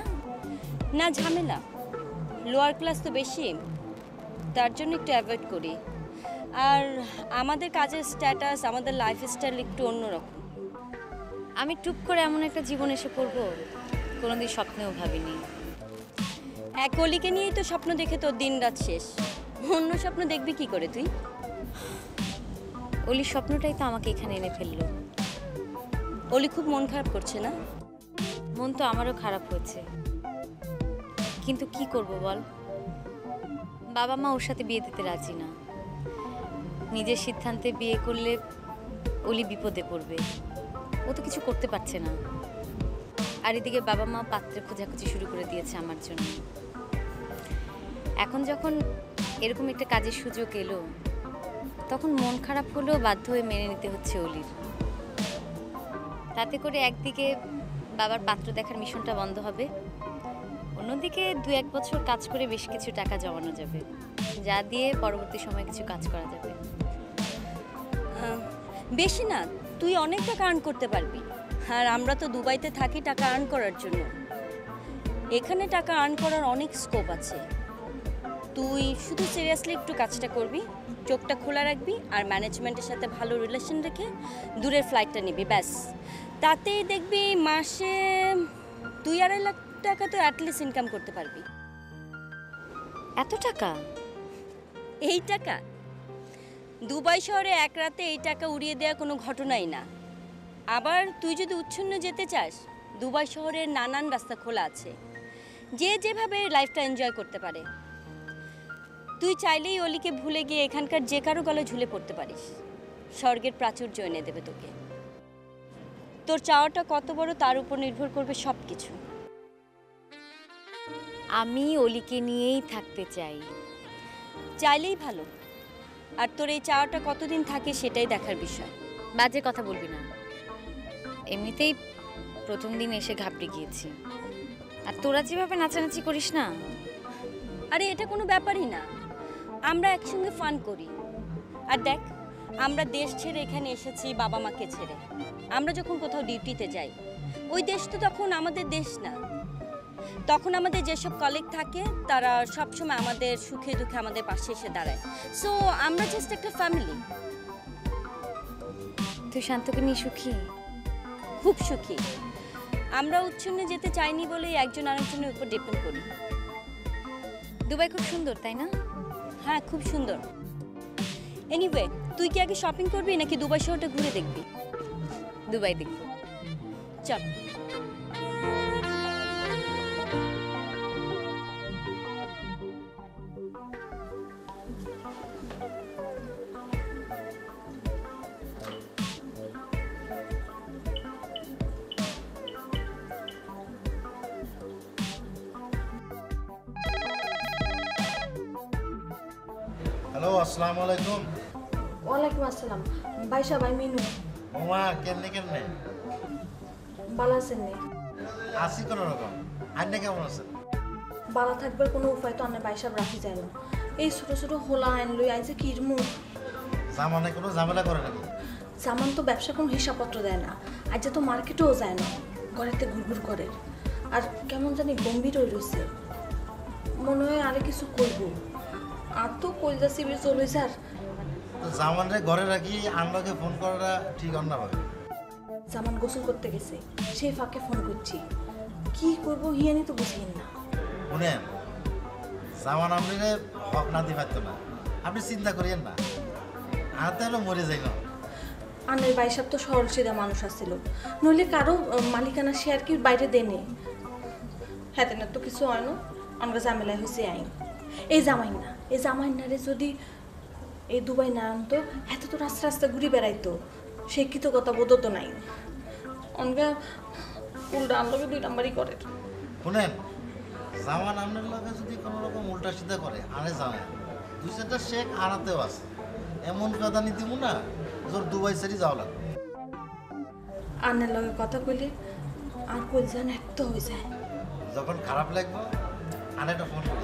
না, ঝামেলা, লোয়ার ক্লাস তো বেশি, তার জন্য একটু অ্যাভয়েড করি। আর আমাদের কাজের স্ট্যাটাস, আমাদের লাইফস্টাইল একটু অন্যরকম। আমি টুপ করে এমন একটা জীবন এসে পড়বো কোনোদিন স্বপ্নেও ভাবিনি। এক অলিকে নিয়েই তো স্বপ্ন দেখে তোর দিন রাত শেষ, অন্য স্বপ্ন দেখবি কি করে তুই? অলির স্বপ্নটাই তো আমাকে এখানে এনে ফেললো। অলি খুব মন খারাপ করছে না? মন তো আমারও খারাপ হয়েছে, কিন্তু কি করব বল, বাবা মা ওর সাথে বিয়ে দিতে রাজি না। নিজের সিদ্ধান্তে বিয়ে করলে অলি বিপদে পড়বে, ও তো কিছু করতে পারছে না। আর এদিকে বাবা মা পাত্রে খোঁজাখুঁজি শুরু করে দিয়েছে আমার জন্য। এখন যখন এরকম একটা কাজের সুযোগ এলো, তখন মন খারাপ হলেও বাধ্য হয়ে মেনে নিতে হচ্ছে অলির। তাতে করে একদিকে বাবার পাত্র দেখার মিশনটা বন্ধ হবে, অন্যদিকে 2-1 বছর কাজ করে বেশ কিছু টাকা জমানো যাবে, যা দিয়ে পরবর্তী সময়ে কিছু কাজ করা যাবে। বেশি না, তুই অনেক টাকা আর্ন করতে পারবি। আর আমরা তো দুবাইতে থাকি টাকা আর্ন করার জন্য। এখানে টাকা আর্ন করার অনেক স্কোপ আছে। তুই শুধু সিরিয়াসলি একটু কাজটা করবি, চোখটা খোলা রাখবি, আর ম্যানেজমেন্টের সাথে ভালো রিলেশন রেখে দূরের ফ্লাইটটা নিবি, ব্যাস। তাতেই দেখবি মাসে 2-2.5 লাখ টাকা তো অ্যাটলিস্ট ইনকাম করতে পারবি। এত টাকা? এই টাকা দুবাই শহরে এক রাতে এই টাকা উড়িয়ে দেওয়া কোনো ঘটনাই না। আবার তুই যদি উচ্ছন্ন যেতে চাস, দুবাই শহরের নানান রাস্তা খোলা আছে, যে যেভাবে লাইফটা এনজয় করতে পারে। তুই চাইলেই অলিকে ভুলে গিয়ে এখানকার যে কারো গলায় ঝুলে পড়তে পারিস, স্বর্গের প্রাচুর্য এনে দেবে তোকে। তোর চাওয়াটা কত বড় তার উপর নির্ভর করবে সব কিছু। আমি অলিকে নিয়েই থাকতে চাই। চাইলেই ভালো, আর তোর এই চাওয়াটা কতদিন থাকে সেটাই দেখার বিষয়। বাজে কথা বলবি না, এমনিতেই প্রথম দিন এসে ঘাবড়ে গিয়েছি। আর তোরা যেভাবে নাচানাচি করিস না। আরে এটা কোনো ব্যাপারই না, আমরা একসঙ্গে ফান করি। আর দেখ, আমরা দেশ ছেড়ে এখানে এসেছি বাবা মাকে ছেড়ে। আমরা যখন কোথাও ডিউটিতে যাই, ওই দেশ তো তখন আমাদের দেশ না। তখন আমাদের যেসব কলিগ থাকে তারা সবসময় আমাদের সুখে দুঃখে আমাদের পাশে এসে দাঁড়ায়। সো আমরা জাস্ট একটা ফ্যামিলি। তুই শান্তকে নিয়ে সুখী? খুব সুখী। আমরা উচ্ছন্নে যেতে চাইনি বলেই একজন আরেকজনের উপর ডিপেন্ড করি। দুবাই খুব সুন্দর, তাই না? হ্যাঁ, খুব সুন্দর। এনিওয়ে, তুই কি আগে শপিং করবি নাকি দুবাই শহরটা ঘুরে দেখবি? দুবাই দেখব। চল। হ্যালো, আসসালামু আলাইকুম। ওয়ালাইকুম আসসালাম। ভাইসা ভাই মিনু। ওমা, কেমনে কেমনে? ভালো আছেন নি? আছি কোনো রকম। আপনি কেমন আছেন? ভালো থাকবার কোনো উপায় তো আনে ভাইসাব রাখি যায় না। এই ছোট ছোট হোলা আইন লই আইছে কিরমু। জামানে কোনো ঝামেলা করে নাকি? জামান তো ব্যবসা কোনো হিসাবপত্র দেয় না, আজ তো মার্কেটেও যায় না, ঘরেতে ঘুরঘুর করে। আর কেমন জানি গম্ভীর হয়ে রয়েছে, মনে হয় আরে কিছু করব। আর তো কলজা সিবির চল হয়েছে আর তো জামানরে ঘরে রাখি আমরাকে ফোন করাটা ঠিক অন্য ভাবে। জামান গোসল করতে গেছে সেই ফাঁকে ফোন করছি কি করবো হিয়ানি তো বুঝিয়েন না। শুনেন জামান আমরিরে হক না দিতে পারতো না, আপনি চিন্তা করিয়েন না, আর তাহলে মরে যাই না। আনের বাইসাব তো সরল সিধা মানুষ আসছিল, নইলে কারো মালিকানা শেয়ার কি বাইরে দেনে হ্যাঁ না তো কিছু হয় না। আমরা ঝামেলায় হয়েছে আইন এই জামাইনারে যদি এই দুবাই না আনতো এত তো রাস্তা রাস্তা ঘুরে বেড়াইতো, সে কৃতজ্ঞতা বোধ তো নাই। অনগা উল্টা আনলোকে 2 নাম্বারই করে। শুনেন জামান আপনার লোকে যদি কোনো রকম উল্টা সিধা করে আরে জানেন 2-4টা শেখ আনাতেও আছে, এমন কথা নি দিব না তোর দুবাই সারি যাওয়া লাগবে। আনের লগে কথা কইলে আর কই জান এক তো হয়ে যায়। যখন খারাপ লাগবে আরেকটা ফোন করি।